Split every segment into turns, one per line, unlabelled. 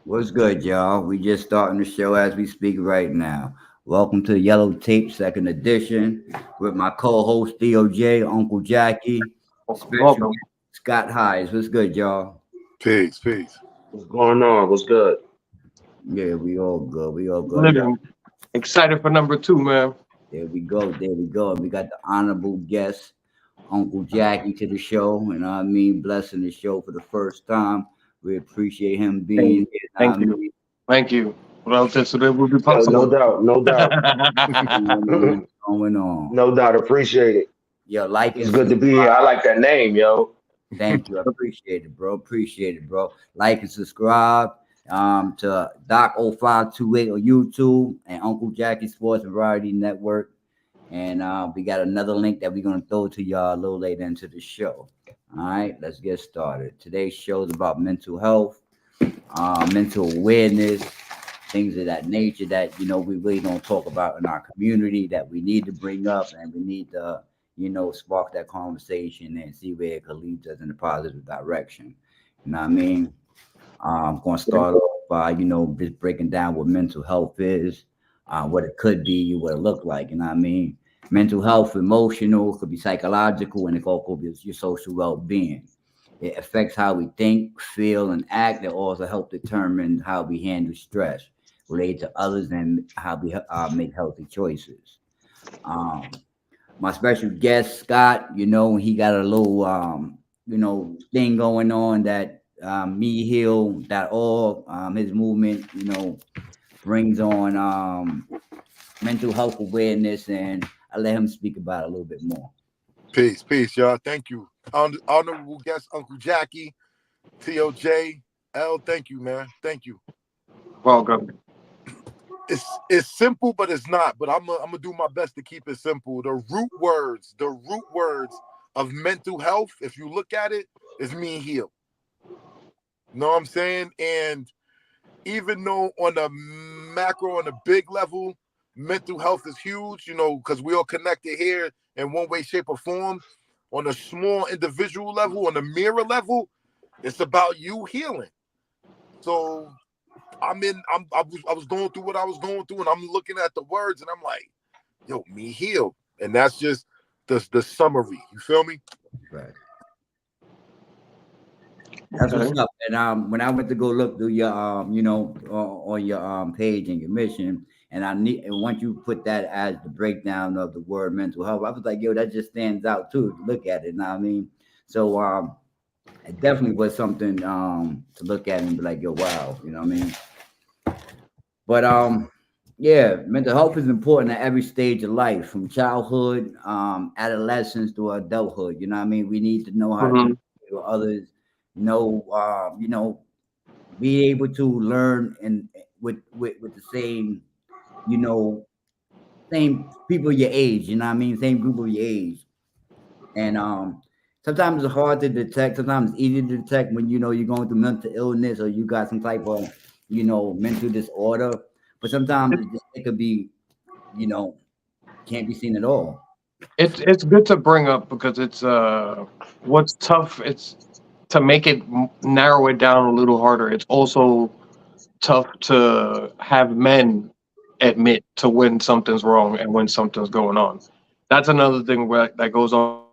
What's good, y'all? We just starting the show as we speak right now. Welcome to Yellow Tape Second Edition with my co-host Theo Jay, Uncle Jacky, special
Welcome.
guest Scott Hires. What's good, y'all?
Peace, peace.
What's going on? What's good?
Yeah, we all good. We all good.
Living. Excited for number two, man.
There we go. There we go. And we got the honorable guest, Uncle Jacky, to the show. And I mean, blessing the show for the first time. We appreciate him being here.
Thank you. Thank you. Without this, it would be
Yo, no
possible.
doubt, no doubt,
What's going on?
no doubt. Appreciate it.
Yo, like
It's
and
good to be here. I like that name, yo.
Thank you. I appreciate it, bro. Appreciate it, bro. Like and subscribe to Doc0528 on YouTube and Uncle Jacky Sports and Variety Network. And we got another link that we're going to throw to y'all a little later into the show. All right, let's get started. Today's show is about mental health, mental awareness, things of that nature that, we really don't talk about in our community that we need to bring up and we need to spark that conversation and see where it could lead us in a positive direction. You know what I mean? I'm going to start off by, just breaking down what mental health is, what it could be, what it look like. You know what I mean? Mental health, emotional, could be psychological, and it also could be your social well-being. It affects how we think, feel, and act. It also helps determine how we handle stress related to others and how we make healthy choices. My special guest, Scott, he got a little, thing going on that meheal.org, his movement, brings on mental health awareness, and I let him speak about it a little bit more.
Peace, peace, y'all. Thank you. Honorable guest, Uncle Jacky TIO Jay. Thank you, man. Thank you.
Welcome.
It's simple, but it's not. But I'm gonna do my best to keep it simple. The root words of mental health, if you look at it, is me heal. You know what I'm saying? And even though on the macro, on the big level, mental health is huge, because we all connected here in one way, shape, or form. On a small individual level, on the mirror level, it's about you healing. So I was going through what I was going through, and I'm looking at the words, and I'm like, yo, me heal. And that's just the summary. You feel me?
Right. That's what's up. And when I went to go look through your on your page and your mission, and once you put that as the breakdown of the word mental health, I was like, yo, that just stands out too. To look at it, you know what I mean? So it definitely was something to look at and be like, yo, wow, you know what I mean? But yeah, mental health is important at every stage of life, from childhood, adolescence to adulthood. You know what I mean? We need to know how to communicate with others, be able to learn and with the same, same people your age, you know what I mean? Same group of your age. And sometimes it's hard to detect, sometimes it's easy to detect when you're going through mental illness or you got some type of mental disorder. But sometimes it could be, can't be seen at all.
It's good to bring up because it's what's tough. It's to make it narrow it down a little harder. It's also tough to have men admit to when something's wrong and when something's going on. That's another thing that goes on.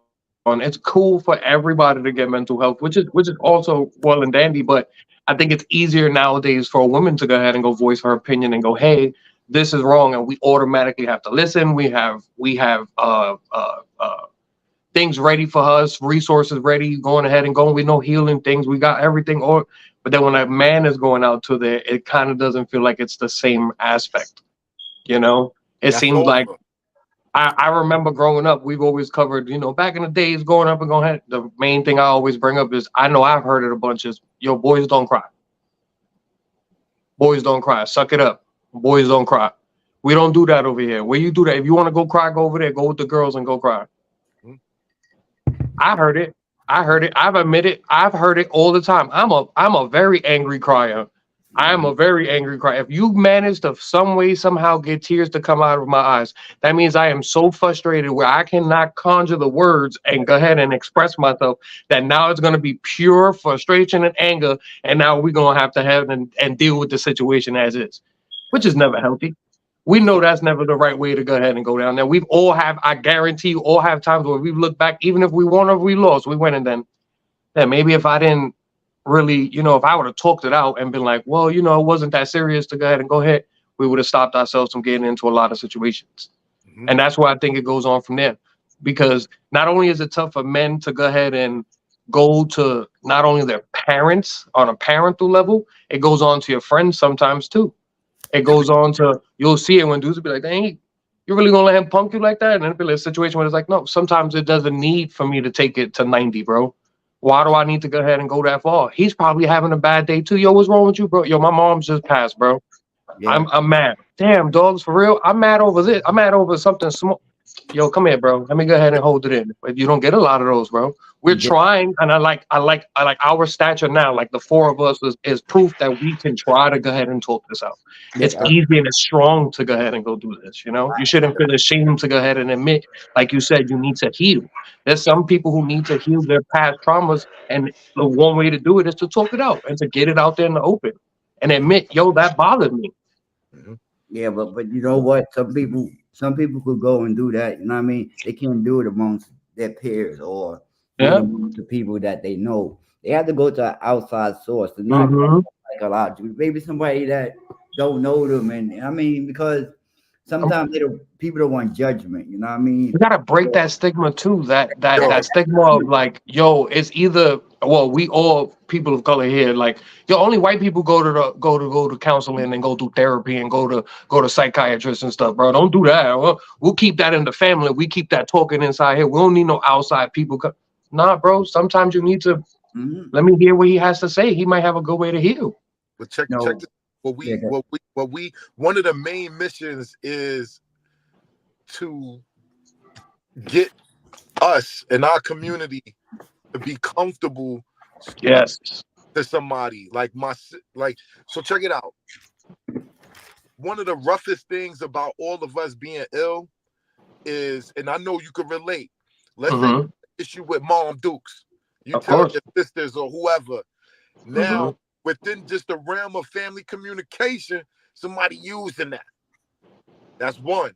It's cool for everybody to get mental health, which is also well and dandy. But I think it's easier nowadays for a woman to go ahead and go voice her opinion and go, "Hey, this is wrong," and we automatically have to listen. We have things ready for us, resources ready, going ahead and going. We know healing things. We got everything. But then when a man is going out to there, it kind of doesn't feel like it's the same aspect. It
That's
seems
over.
like I remember growing up, we've always covered, back in the days, going up and going ahead. The main thing I always bring up is, I know I've heard it a bunch, is, yo, boys don't cry. Boys don't cry. Suck it up. Boys don't cry. We don't do that over here. Where you do that, if you want to go cry, go over there. Go with the girls and go cry. I heard it. I've admitted. I've heard it all the time. I'm a very angry crier. I am a very angry cry. If you manage to some way, somehow get tears to come out of my eyes, that means I am so frustrated where I cannot conjure the words and go ahead and express myself that now it's going to be pure frustration and anger. And now we're going to have and deal with the situation as is, which is never healthy. We know that's never the right way to go ahead and go down there. We've all have, I guarantee you, all have times where we've looked back, even if we won or we lost, we went and then maybe if I didn't really, if I would have talked it out and been like, well, it wasn't that serious to go ahead, we would have stopped ourselves from getting into a lot of situations. Mm-hmm. And that's why I think it goes on from there. Because not only is it tough for men to go ahead and go to not only their parents on a parental level, it goes on to your friends sometimes too. It goes on to, you'll see it when dudes will be like, dang, you're really gonna let him punk you like that? And then it'll be like a situation where it's like, no, sometimes it doesn't need for me to take it to 90, bro. Why do I need to go ahead and go that far? He's probably having a bad day too. Yo, what's wrong with you, bro? Yo, my mom's just passed, bro. Yeah. I'm mad. Damn, dogs, for real. I'm mad over this. I'm mad over something small. Yo, come here, bro. Let me go ahead and hold it in. But you don't get a lot of those, bro. We're trying, and I like our stature now. Like the four of us is proof that we can try to go ahead and talk this out. It's easy and it's strong to go ahead and go do this. You shouldn't feel ashamed to go ahead and admit, like you said, you need to heal. There's some people who need to heal their past traumas, and the one way to do it is to talk it out and to get it out there in the open and admit, yo, that bothered me.
Yeah, but you know what? Some people could go and do that. You know what I mean? They can't do it amongst their peers or amongst the people that they know. They have to go to an outside source. To not like a lot. Maybe somebody that don't know them, and I mean, because sometimes people don't want judgment. You know what I mean?
We gotta break that stigma too. That stigma of like, yo, it's either we all people of color here, like, yo, only white people go to counseling and go through therapy and go to psychiatrists and stuff, bro. Don't do that. We'll keep that in the family. We keep that talking inside here. We don't need no outside people. Nah, bro. Sometimes you need to let me hear what he has to say. He might have a good way to heal.
But check this. What we one of the main missions is to get us in our community to be comfortable to somebody so check it out. One of the roughest things about all of us being ill is, and I know you could relate, let's say issue with Mom Dukes, you tell your sisters or whoever, now within just the realm of family communication, somebody using that's one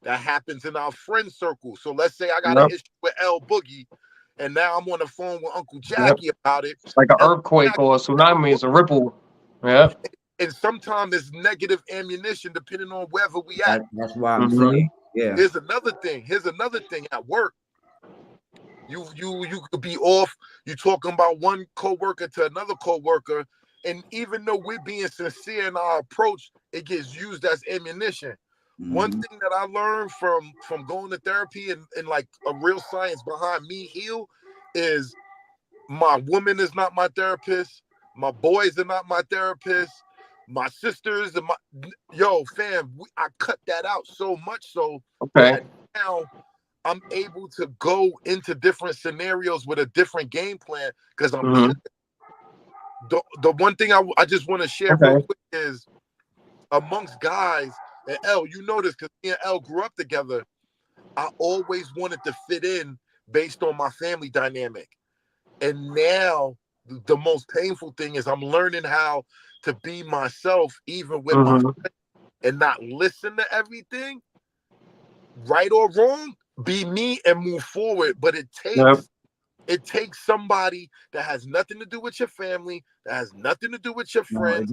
that happens in our friend circle. So let's say I got an issue with L Boogie, and now I'm on the phone with Uncle Jacky about it.
It's like an earthquake or a tsunami. It's a ripple. Yeah.
And sometimes it's negative ammunition depending on wherever we at.
That's why I'm saying. Yeah.
Here's another thing at work. You could be off. You talking about one coworker to another coworker, and even though we're being sincere in our approach, it gets used as ammunition. One thing that I learned from going to therapy and like a real science behind me heal is my woman is not my therapist. My boys are not my therapist. My sisters and I cut that out so much so that now I'm able to go into different scenarios with a different game plan because I'm the one thing I just want to share real quick is amongst guys, and L, you know this because me and L grew up together. I always wanted to fit in based on my family dynamic. And now the most painful thing is I'm learning how to be myself, even with my friends, and not listen to everything, right or wrong, be me and move forward. But it takes somebody that has nothing to do with your family, that has nothing to do with your friends,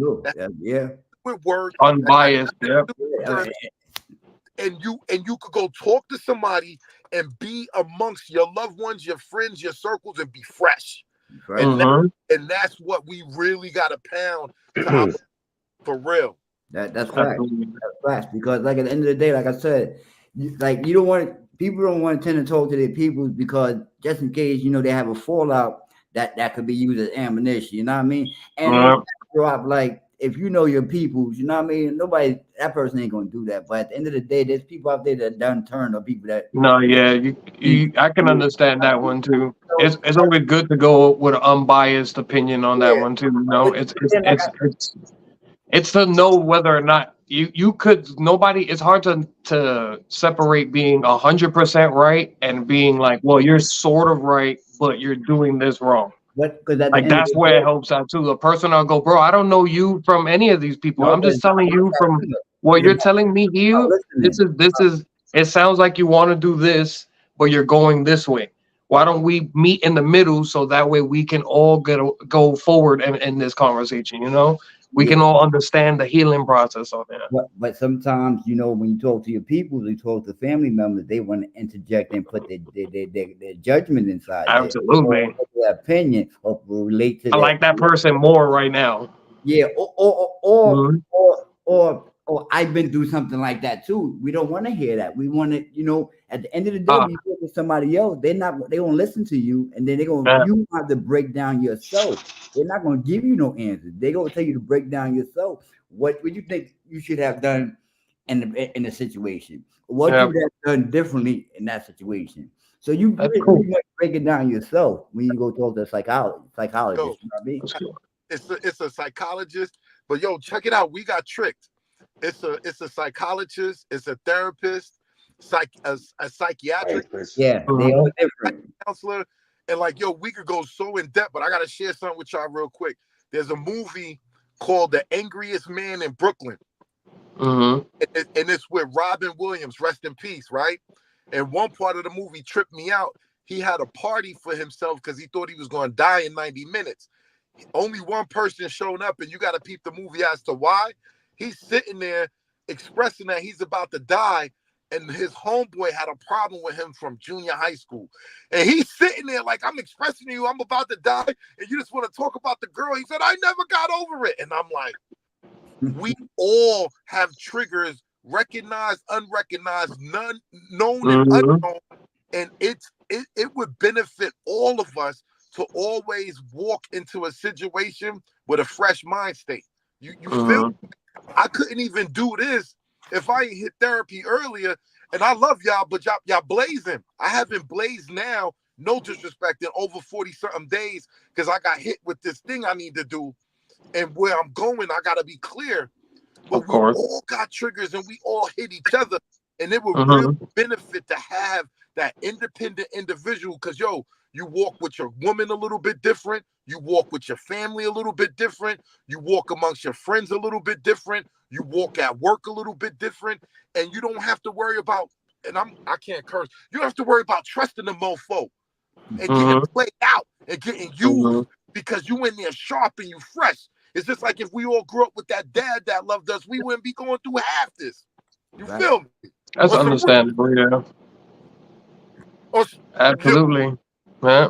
with work,
unbiased,
and you could go talk to somebody and be amongst your loved ones, your friends, your circles, and be fresh. Right. And that's what we really got to pound for real.
That's fact. That's fact. Because like at the end of the day, like I said, people don't want to tend to talk to their people because just in case they have a fallout that could be used as ammunition. You know what I mean? And like if you know your people, you know what I mean? That person ain't gonna do that. But at the end of the day, there's people out there that done turn or people that.
I can understand that one too. It's always good to go with an unbiased opinion on that one too. It's It's to know whether or not you could. Nobody. It's hard to separate being 100% right and being like, well, you're sort of right, but you're doing this wrong.
What? Because at the
Like
end of
that's
the
where it
day,
helps out too. A person I'll go, bro, I don't know you from any of these people.
no,
I'm
but
just
it's not
telling
about
you
that
from
either.
what
It's
you're telling me
about
here. This
listening.
is this is. It sounds like you want to do this, but you're going this way. Why don't we meet in the middle so that way we can all go forward in this conversation? You know, we
Yeah.
can all understand the healing process of it.
But sometimes, when you talk to your people, you talk to family members, they want to interject and put their judgment inside there, or
Absolutely,
their opinion, or relate to
I
that.
like that person more right now.
Yeah,
Mhm.
I've been through something like that too. We don't want to hear that. We want to, at the end of the day,
Ah,
when you talk to somebody else, they won't listen to you, and then
yeah,
you have to break down yourself. They're not gonna give you no answers. They're gonna tell you to break down yourself. What would you think you should have done in the situation? What you
yeah,
would have done differently in that situation? So you
that's
pretty
cool.
much break it down yourself when you go talk to a psychologist.
Yo,
You know what I mean?
it's a psychologist, but yo, check it out. We got tricked. It's a psychologist, it's a therapist, a psychiatric
Therapist.
Yeah, they
Mhm.
all different.
counselor, and like yo, we could go so in depth, but I gotta share something with y'all real quick. There's a movie called The Angriest Man in Brooklyn,
Mhm.
and it's with Robin Williams, rest in peace, right? And one part of the movie tripped me out. He had a party for himself because he thought he was going to die in 90 minutes. Only one person showing up, and you got to peep the movie as to why. He's sitting there expressing that he's about to die, and his homeboy had a problem with him from junior high school. And he's sitting there like, I'm expressing to you, I'm about to die, and you just want to talk about the girl. He said, I never got over it. And I'm like, we all have triggers, recognized, unrecognized, none known and
Mhm.
unknown, and it would benefit all of us to always walk into a situation with a fresh mind state. You feel?
Mhm.
I couldn't even do this if I ain't hit therapy earlier. And I love y'all, but y'all blazing. I haven't blazed now, no disrespect, in over 40 something days because I got hit with this thing I need to do. And where I'm going, I gotta be clear.
Of
But we
course.
all got triggers and we all hit each other. And it would really
Mhm.
benefit to have that independent individual. Cause yo, you walk with your woman a little bit different. You walk with your family a little bit different. You walk amongst your friends a little bit different. You walk at work a little bit different. And you don't have to worry about, and I can't curse, you don't have to worry about trusting the mofo and getting
Mhm.
played out and getting used
Mhm.
because you in there sharp and you fresh. It's just like if we all grew up with that dad that loved us, we wouldn't be going through half this. You
Right.
feel me?
That's
On some
understandable. Yeah.
on, yo,
Absolutely. Yeah.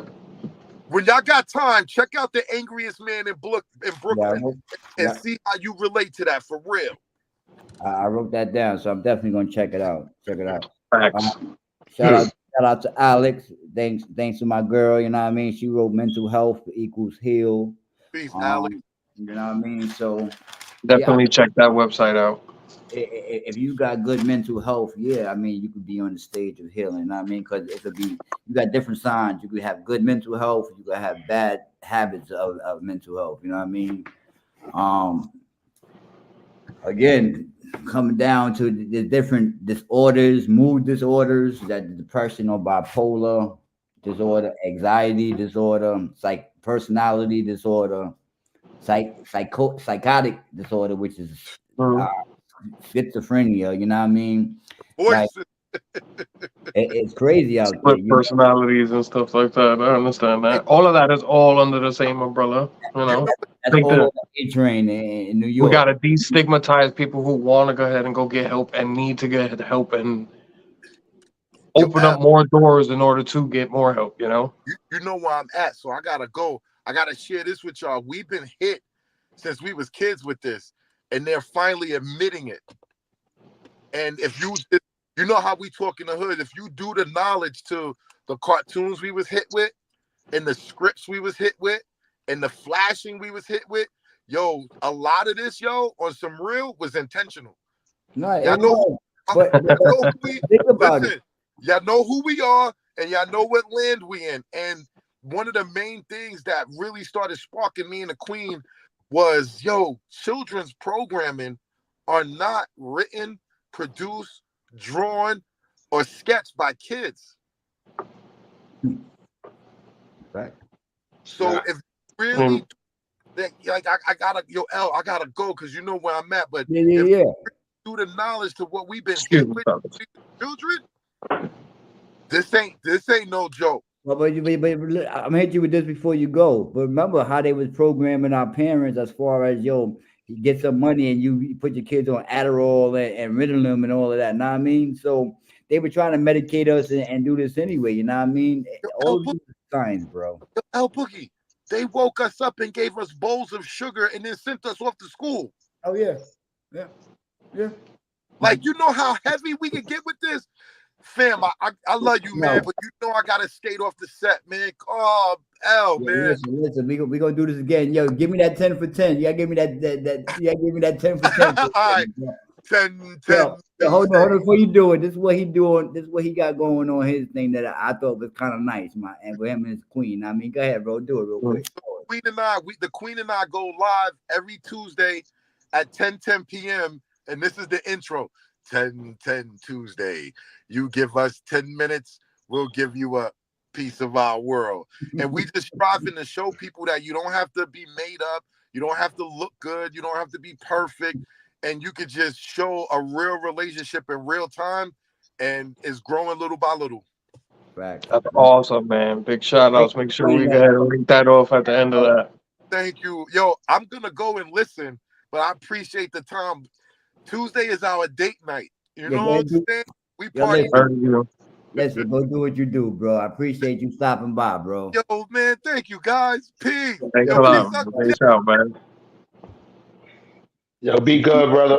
when y'all got time, check out The Angriest Man in
Yeah,
Brooklyn and
yeah.
see how you relate to that for real.
I wrote that down, so I'm definitely gonna check it out. Check it out.
Facts.
Shout out, shout out to Alex. Thanks to my girl. You know what I mean. She wrote mental health equals heal.
Peace, Alex.
You know what I mean. So yeah,
Definitely check that website out.
if you got good mental health, yeah, I mean, you could be on the stage of healing. You know what I mean, because it could be you got different signs. You could have good mental health. You could have bad habits of mental health. You know what I mean. Um, Again, coming down to the different disorders, mood disorders, that depression or bipolar disorder, anxiety disorder, personality disorder, psychotic disorder, which is uh,
Mhm.
schizophrenia. You know what I mean? Like
Voices.
it's crazy out there.
Split personalities and stuff like that. I understand
Hey,
that. All of that is all under the same umbrella. You
you
know,
know,
I
That's
think
all
that
over A Train in New
we
York.
got to destigmatize people who want to go ahead and go get help and need to get help and
yo,
open
Al,
up more doors in order to get more help. You know.
you know where I'm at, so I gotta go. I gotta share this with y'all. We've been hit since we was kids with this, and they're finally admitting it. And you know how we talk in the hood, if you do the knowledge to the cartoons we was hit with, and the scripts we was hit with, and the flashing we was hit with, yo, a lot of this, yo, on some real was intentional.
No,
Y'all
it
know
was,
y'all know who we
think about it.
listen, y'all know who we are, and y'all know what land we in. And one of the main things that really started sparking me and the queen was, yo, children's programming are not written, produced, drawn, or sketched by kids.
Right.
So if really, like, I gotta, yo, L, I gotta go because you know where I'm at. But if do the knowledge to what we've been hit with children, this ain't no joke.
Well, but I'm gonna hit you with this before you go. But remember how they was programming our parents as far as, yo, you get some money and you put your kids on Adderall and Ritalin and all of that. Know what I mean? So they were trying to medicate us and do this anyway. You know what I mean? All of these signs, bro.
El Boogie, they woke us up and gave us bowls of sugar and then sent us off to school.
Oh yeah, yeah.
Like, you know how heavy we could get with this? Fam, I love you, man, but you know I gotta skate off the set, man. Oh, L, man.
Listen, we gonna do this again. Yo, give me that 10 for 10. You gotta give me that you gotta give me that 10 for 10.
All right. 10.
Yo, hold on before you do it. This is what he doing. This is what he got going on his thing that I thought was kind of nice, and for him and his queen. I mean, go ahead, bro. Do it real quick.
The Queen and I go live every Tuesday at 10 p.m. and this is the intro. 10 Tuesday. You give us 10 minutes, we'll give you a piece of our world. And we just striving to show people that you don't have to be made up, you don't have to look good, you don't have to be perfect, and you could just show a real relationship in real time, and it's growing little by little.
Right.
That's awesome, man. Big shout outs. Make sure we go ahead and link that off at the end of that.
Thank you. Yo, I'm gonna go and listen, but I appreciate the time. Tuesday is our date night. You know what I'm saying? We party.
Listen, go do what you do, bro. I appreciate you stopping by, bro.
Yo, man, thank you, guys. Peace.
Thanks a lot. Peace out, man.
Yo, be good, brother.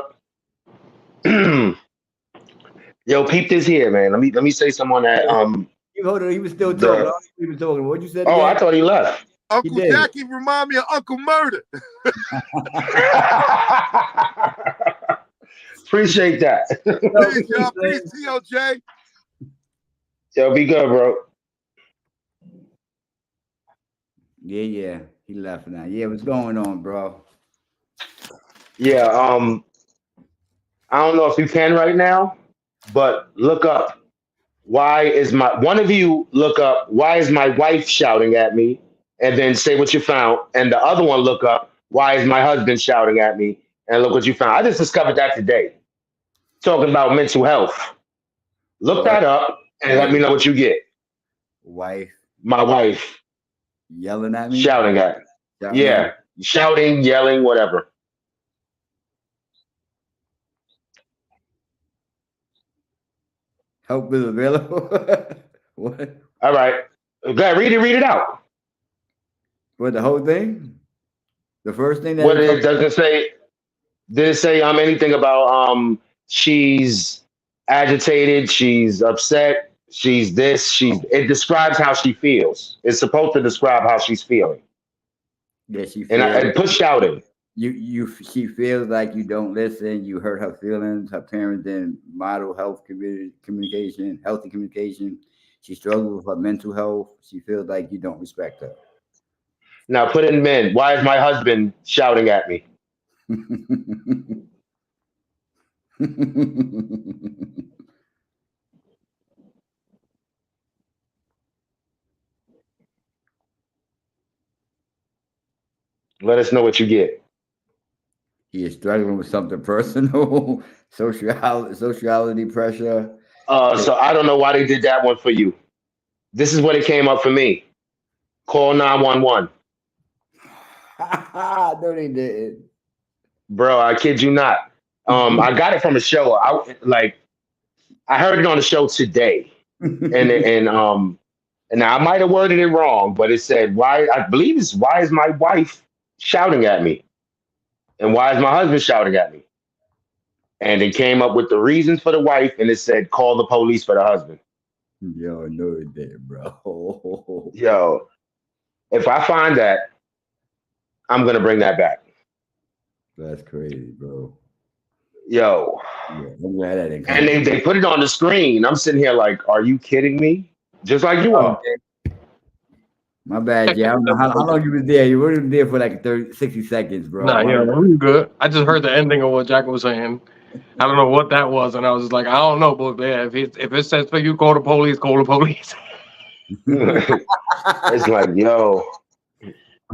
Yo, peep this here, man. Let me say something on that.
You hold on, he was still talking. He was talking. What you said?
Oh,
again?
I thought he left.
Uncle Jacky remind me of Uncle Murder.
Appreciate that.
Peace, y'all. Peace, TIO Jay.
Yo, be good, bro.
Yeah. He left now. Yeah, what's going on, bro?
Yeah, I don't know if you can right now, but look up why is my wife shouting at me, and then say what you found. And the other one, look up why is my husband shouting at me, and look what you found. I just discovered that today. Talking about mental health. Look that up and let me know what you get.
Wife.
My wife.
Yelling at me?
Shouting at me. Shouting, yelling, whatever.
Help is available. What?
All right. Go ahead, read it out.
What, the whole thing? The first thing that
what it doesn't say. Did it say anything about she's agitated, she's upset, she's this, it describes how she feels. It's supposed to describe how she's feeling.
Yeah, she feels,
and put shouting.
She feels like you don't listen, you hurt her feelings, her parents didn't model healthy communication. She struggles with her mental health. She feels like you don't respect her.
Now put in men. Why is my husband shouting at me? Let us know what you get.
He is struggling with something personal, sociality pressure.
So I don't know why they did that one for you. This is what it came up for me. Call 911.
No, they didn't.
Bro, I kid you not. I got it from a show. I heard it on the show today, and now I might have worded it wrong, but it said why is my wife shouting at me, and why is my husband shouting at me, and it came up with the reasons for the wife, and it said call the police for the husband.
Yo, no, it didn't, bro.
Yo, if I find that, I'm gonna bring that back.
That's crazy, bro.
Yo.
Yeah, I'm glad that didn't come.
And they put it on the screen. I'm sitting here like, are you kidding me? Just like you are.
My bad, Jay. I don't know how long you was there. You were there for like 30, 60 seconds, bro.
Nah, yeah, we good. I just heard the ending of what Jack was saying. I don't know what that was, and I was just like, I don't know, but yeah, if it says for you, call the police, call the police.
It's like, yo,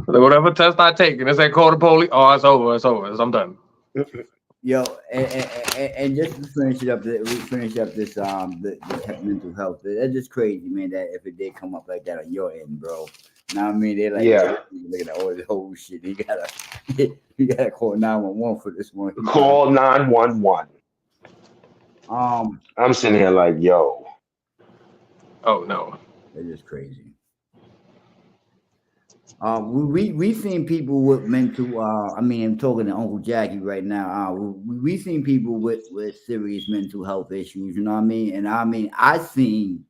Like, whatever test I take, and it say call the police, oh, it's over, I'm done.
Yo, and just to finish it up, finish up this this mental health. That's just crazy, man. That if it did come up like that on your end, bro. Now I mean, they're like,
yeah,
look at all this whole shit. He gotta call 911 for this one.
call 911.
Um,
I'm sitting here like, yo,
Oh no.
That's just crazy. We seen people with mental. I mean, I'm talking to Uncle Jackie right now. We seen people with serious mental health issues. You know what I mean? And I mean, I seen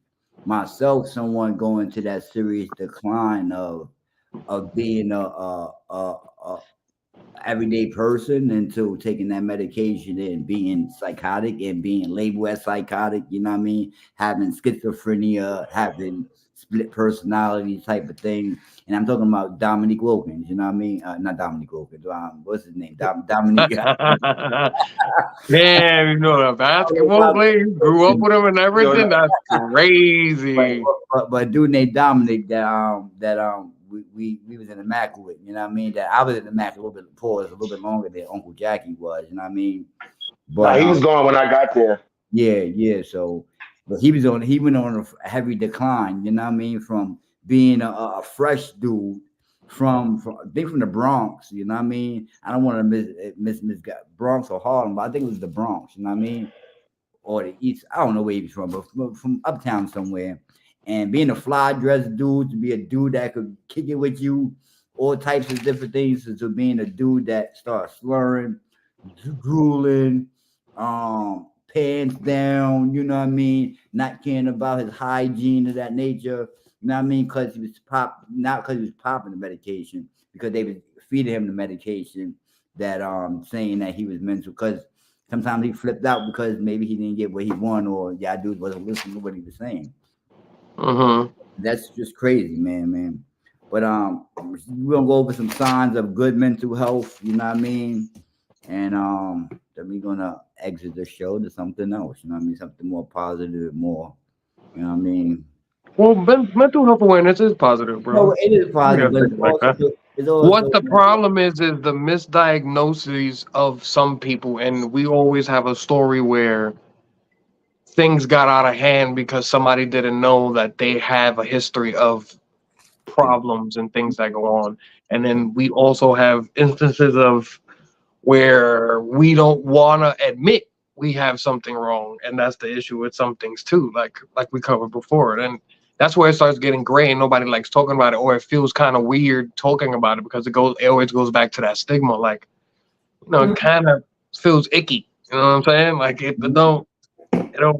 myself someone go into that serious decline of being a everyday person into taking that medication and being psychotic and being labeled as psychotic. You know what I mean? Having schizophrenia, having split personality type of thing. And I'm talking about Dominique Wilkins, you know what I mean? Not Dominique Wilkins. What's his name? Dominique.
Damn, you know the basketball player, you grew up with him and everything. That's crazy.
But dude named Dominic that we was in the Mac with, you know what I mean? That I was in the Mac a little bit longer than Uncle Jackie was, you know what I mean? But
he was gone when I got there.
Yeah. So, but he went on a heavy decline, you know what I mean? From being a fresh dude from I think from the Bronx, you know what I mean? I don't want to miss Bronx or Harlem, but I think it was the Bronx, you know what I mean? Or the East, I don't know where he was from, but from uptown somewhere. And being a fly dress dude, to be a dude that could kick it with you, all types of different things, to being a dude that starts slurring, drooling, pants down, you know what I mean, not caring about his hygiene of that nature, you know what I mean, because he was not because he was popping the medication, because they was feeding him the medication that saying that he was mental, because sometimes he flipped out because maybe he didn't get what he wanted, or dude wasn't listening to what he was saying. That's just crazy, man. But we're gonna go over some signs of good mental health, you know what I mean? And then we're gonna exit the show to something else, you know what I mean? Something more positive, more, you know what I mean?
Well, mental health awareness is positive, bro.
No, it is positive, but it's also
What the problem is the misdiagnoses of some people, and we always have a story where things got out of hand because somebody didn't know that they have a history of problems and things that go on. And then we also have instances of where we don't want to admit we have something wrong, and that's the issue with some things too, like we covered before. And that's where it starts getting gray and nobody likes talking about it, or it feels kind of weird talking about it because it always goes back to that stigma, like, you know, it kind of feels icky, you know what I'm saying? Like it don't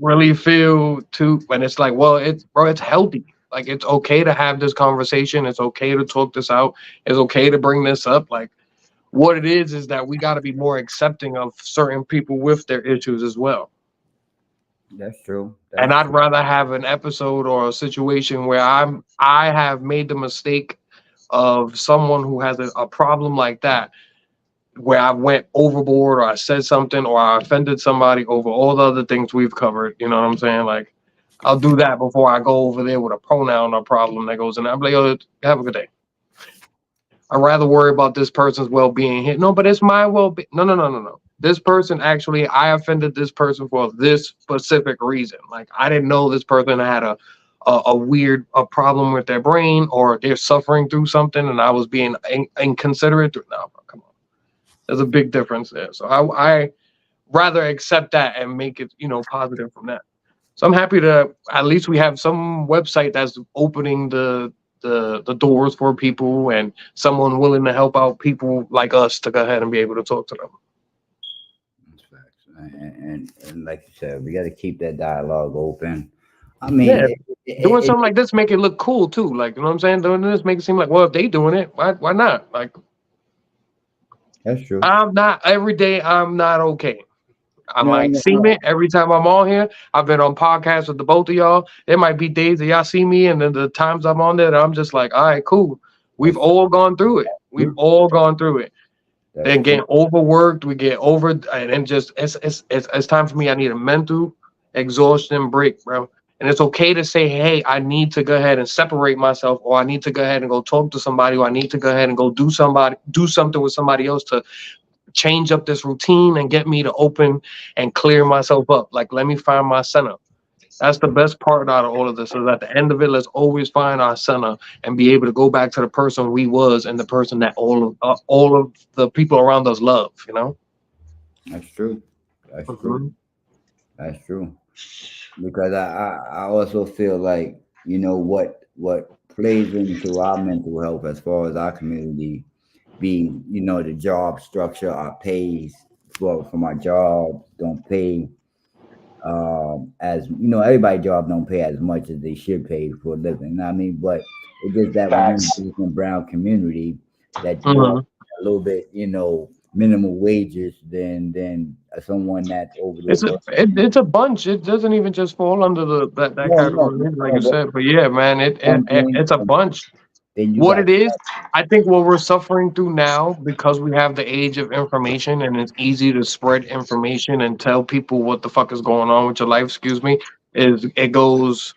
really feel too, and it's like, well, it's healthy. Like, it's okay to have this conversation, it's okay to talk this out, it's okay to bring this up. Like, what it is that we got to be more accepting of certain people with their issues as well.
That's true.
And I'd rather have an episode or a situation where I have made the mistake of someone who has a problem like that, where I went overboard or I said something or I offended somebody over all the other things we've covered. You know what I'm saying? Like, I'll do that before I go over there with a pronoun or problem that goes in there. I'm like, yo, have a good day. I'd rather worry about this person's well-being here. No, but it's my well-being. No. This person, actually, I offended this person for this specific reason. Like, I didn't know this person had a weird problem with their brain, or they're suffering through something, and I was being inconsiderate. No, bro, come on. There's a big difference there. So I rather accept that and make it, positive from that. So I'm happy to, at least we have some website that's opening the doors for people, and someone willing to help out people like us to go ahead and be able to talk to them.
That's facts. And like you said, we got to keep that dialogue open. I mean,
doing something like this make it look cool too. Like, you know what I'm saying? Doing this make it seem like, well, if they doing it, why not? Like,
that's true.
I'm not every day. I'm not okay. I
No,
might
no,
see
no.
it every time I'm on here. I've been on podcasts with the both of y'all. There might be days that y'all see me, and then the times I'm on there, I'm just like, all right, cool. We've
That's
all gone through it. We've
true.
all gone through it.
That's
And
true.
get overworked. We get over, and just it's time for me. I need a mental exhaustion break, bro. And it's okay to say, hey, I need to go ahead and separate myself, or I need to go ahead and go talk to somebody, or I need to go ahead and go do something with somebody else to change up this routine and get me to open and clear myself up. Like, let me find my center. That's the best part out of all of this. Is at the end of it, let's always find our center and be able to go back to the person we was and the person that all of the people around us love. You know.
That's true. That's true.
Mhm.
That's true. Because I also feel like, what plays into our mental health as far as our community being, the job structure, our pays for my job don't pay, as everybody job don't pay as much as they should pay for a living. You know what I mean? But it's just that within
Facts.
the Black and brown community that
Mhm.
a little bit, minimum wages than someone that's
It's a
overworked.
it's a bunch. It doesn't even just fall under that
No, no,
category, like
no.
you
But
said. But yeah, man,
one thing,
it's a
and
bunch.
then you
What
got
it is, I think what we're suffering through now, because we have the age of information and it's easy to spread information and tell people what the fuck is going on with your life, excuse me, is it goes,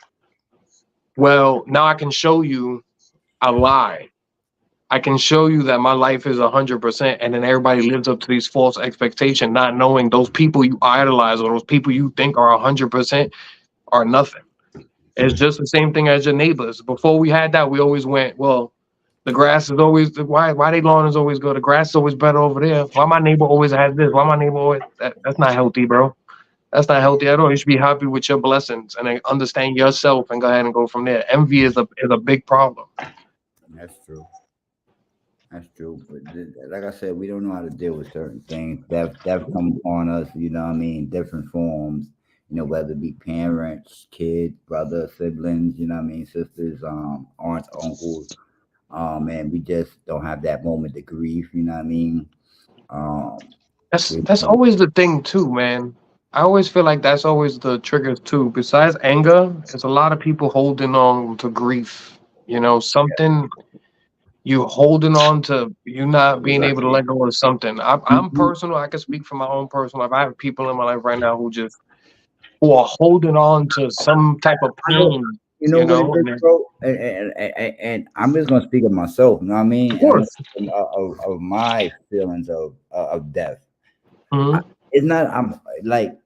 well, now I can show you a lie. I can show you that my life is 100%, and then everybody lives up to these false expectations, not knowing those people you idolize or those people you think are 100% are nothing. It's just the same thing as your neighbors. Before we had that, we always went, well, the grass is always why they lawn is always good. The grass is always better over there. Why my neighbor always has this? Why my neighbor always that's not healthy, bro. That's not healthy at all. You should be happy with your blessings and then understand yourself and go ahead and go from there. Envy is a big problem.
that's true. That's true. But like I said, we don't know how to deal with certain things. Death come upon us, what I mean, different forms. Whether it be parents, kids, brothers, siblings, what I mean, sisters, aunts, uncles. And we just don't have that moment of grief, what I mean. Um, we,
That's always the thing too, man. I always feel like that's always the trigger too. Besides anger, it's a lot of people holding on to grief. You know, something you holding on to, you not being able to let go of something. I'm
you,
personal. I can speak for my own personal life. I have people in my life right now who are holding on to some type of
I know,
pain.
you know
You
what it
know,
is,
and then,
bro. And I'm just gonna speak of myself. You know what I mean?
of
And I'm gonna
course.
speak of my feelings of death. I,
Mhm.
it's not. I'm like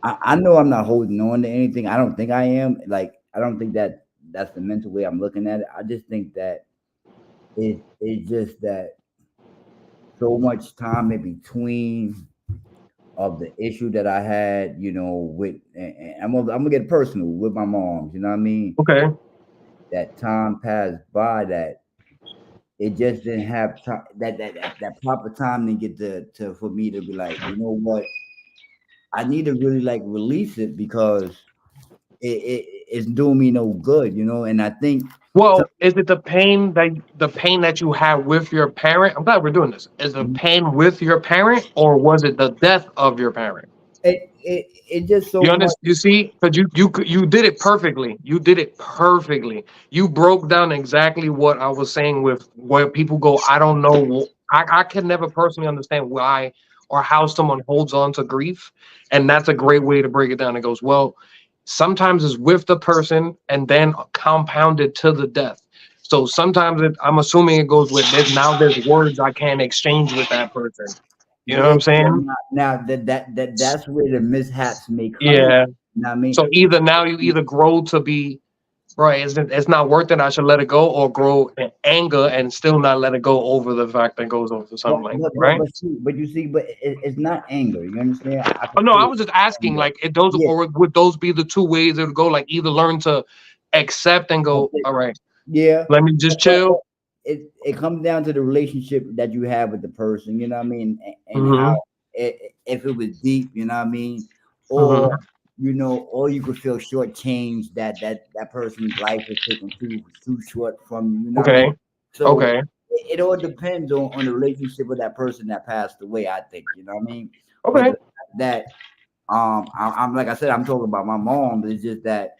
I know I'm not holding on to anything. I don't think I am. Like I don't think that that's the mental way I'm looking at it. I just think that it's just that so much time in between of the issue that I had, with and I'm gonna get personal with my mom. You know what I mean?
Okay.
That time passed by that it just didn't have time that proper time to get to for me to be like, you know what, I need to really like release it because it's doing me no good, and I think so,
Well, is it the pain that you have with your parent? I'm glad we're doing this. Is the pain with your parent, or was it the death of your parent?
it just so
You
much.
understand? You see, because you did it perfectly. You did it perfectly. You broke down exactly what I was saying with where people go. I don't know. I can never personally understand why or how someone holds on to grief, and that's a great way to break it down. It goes, well, sometimes it's with the person and then compounded to the death. So sometimes I'm assuming it goes with this. Now there's words I can't exchange with that person. You know what
Yeah,
I'm saying?
now that's where the mishaps may come in.
Yeah.
You know what I mean?
So either now you either grow to be right, it's not worth it, I should let it go, or grow in anger and still not let it go over the fact that goes over
But
something like
but
that,
but
right?
but it's not anger. You understand? I
Oh
can
no,
feel
I
it.
was just asking,
Anger.
like, if those
Yeah,
or would those be the two ways it would go? Like, either learn to accept and
I
go,
think-
all right,
yeah.
let me just
But
chill.
it comes down to the relationship that you have with the person. You know what I mean? And how
Mm-hmm.
if it was deep. You know what I mean? Or
Mm-hmm.
or you could feel shortchanged that person's life is taken too short from you. You know what I mean?
Okay.
So
Okay.
it all depends on the relationship with that person that passed away. I think you know what I mean. But
Okay.
that I'm like I said, I'm talking about my mom. It's just that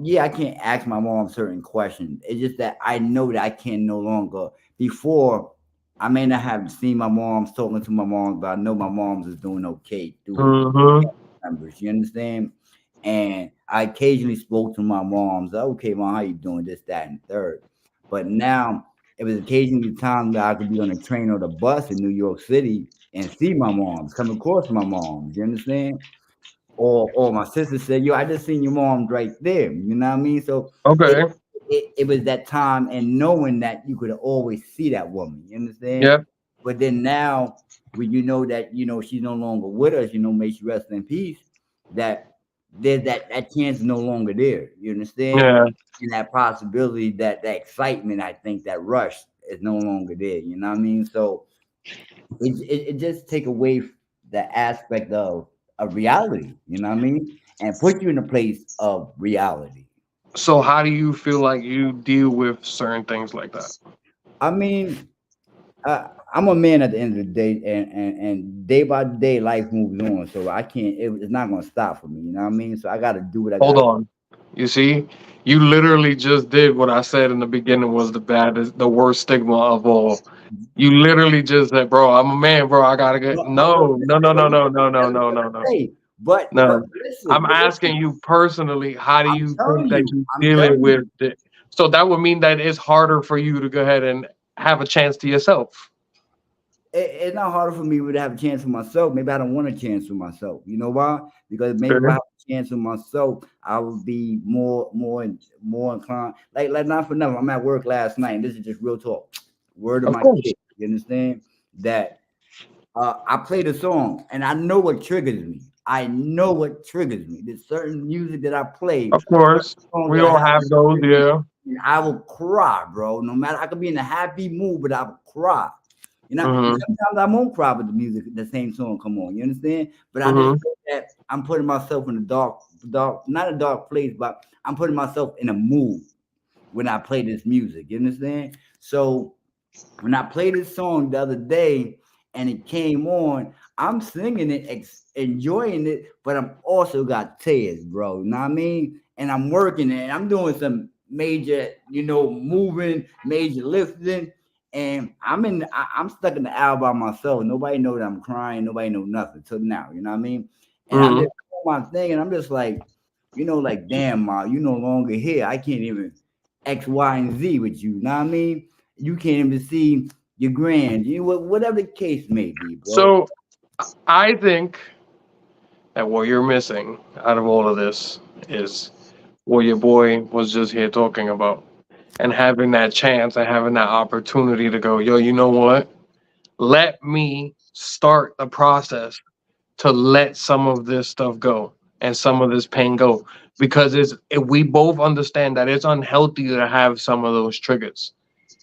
yeah, I can't ask my mom certain questions. It's just that I know that I can no longer. Before, I may not have seen my mom's talking to my mom, but I know my mom's is doing okay through
Mm-hmm.
members. You understand? And I occasionally spoke to my mom's. Okay, mom, how you doing? This, that, and third. But now it was occasionally times that I could be on a train or the bus in New York City and see my mom's, come across my mom's. You understand? Or my sister said, "Yo, I just seen your mom right there." You know what I mean? So it
Okay.
it was that time and knowing that you could always see that woman. You understand?
Yep.
But then now, when you know that she's no longer with us, may she rest in peace. That there's that chance is no longer there. You understand?
Yeah.
And that possibility, that excitement, I think that rush is no longer there. You know what I mean? So it just take away the aspect of reality, you know what I mean, and put you in a place of reality.
So how do you feel like you deal with certain things like that?
I mean, I'm a man at the end of the day, and day by day life moves on, so I can't. It's not gonna stop for me, you know what I mean. So I got to do what I
Hold
got.
on. You see, you literally just did what I said in the beginning was the worst stigma of all. You literally just said, "Bro, I'm a man, bro. I gotta get."
But
No, no, no,
but
no,
listen,
no, no, no,
that's
no,
what
no,
I
no,
say. But
no.
listen,
I'm asking you personally, how do you think that you
I'm
dealing
telling you.
with it? So that would mean that it's harder for you to go ahead and have a chance to yourself.
It's not harder for me to have a chance for myself. Maybe I don't want a chance for myself. You know why? Because maybe if I
Okay.
have a chance for myself, I would be more inclined. Like not for nothing. I'm at work last night, and this is just real talk. Word of
Of
my
course.
kid. You understand that I played a song, and I know what triggers me. I know what triggers me. There's certain music that I play,
Of course.
songs
We
that
all
have
have those,
triggered me,
yeah.
and I will cry, bro. No matter, I could be in a happy mood, but I will cry. And
Mm-hmm.
sometimes I won't cry with the music, the same song come on. You understand? But I just
Mm-hmm.
feel that I'm putting myself in a dark, not a dark place, but I'm putting myself in a mood when I play this music. You understand? So when I played this song the other day and it came on, I'm singing it, enjoying it, but I'm also got tears, bro. You know what I mean? And I'm working it, and I'm doing some major, moving, major lifting, and I'm stuck in the aisle by myself. Nobody know that I'm crying. Nobody know nothing till now. You know what I mean? And I'm
Mm-hmm.
just doing my thing, and I'm just like, like damn, ma, you no longer here. I can't even X, Y, and Z with you. You know what I mean? You can't even see your grand, whatever the case may be, bro.
So I think that what you're missing out of all of this is what your boy was just here talking about. And having that chance and having that opportunity to go, yo, you know what? Let me start the process to let some of this stuff go and some of this pain go because we both understand that it's unhealthy to have some of those triggers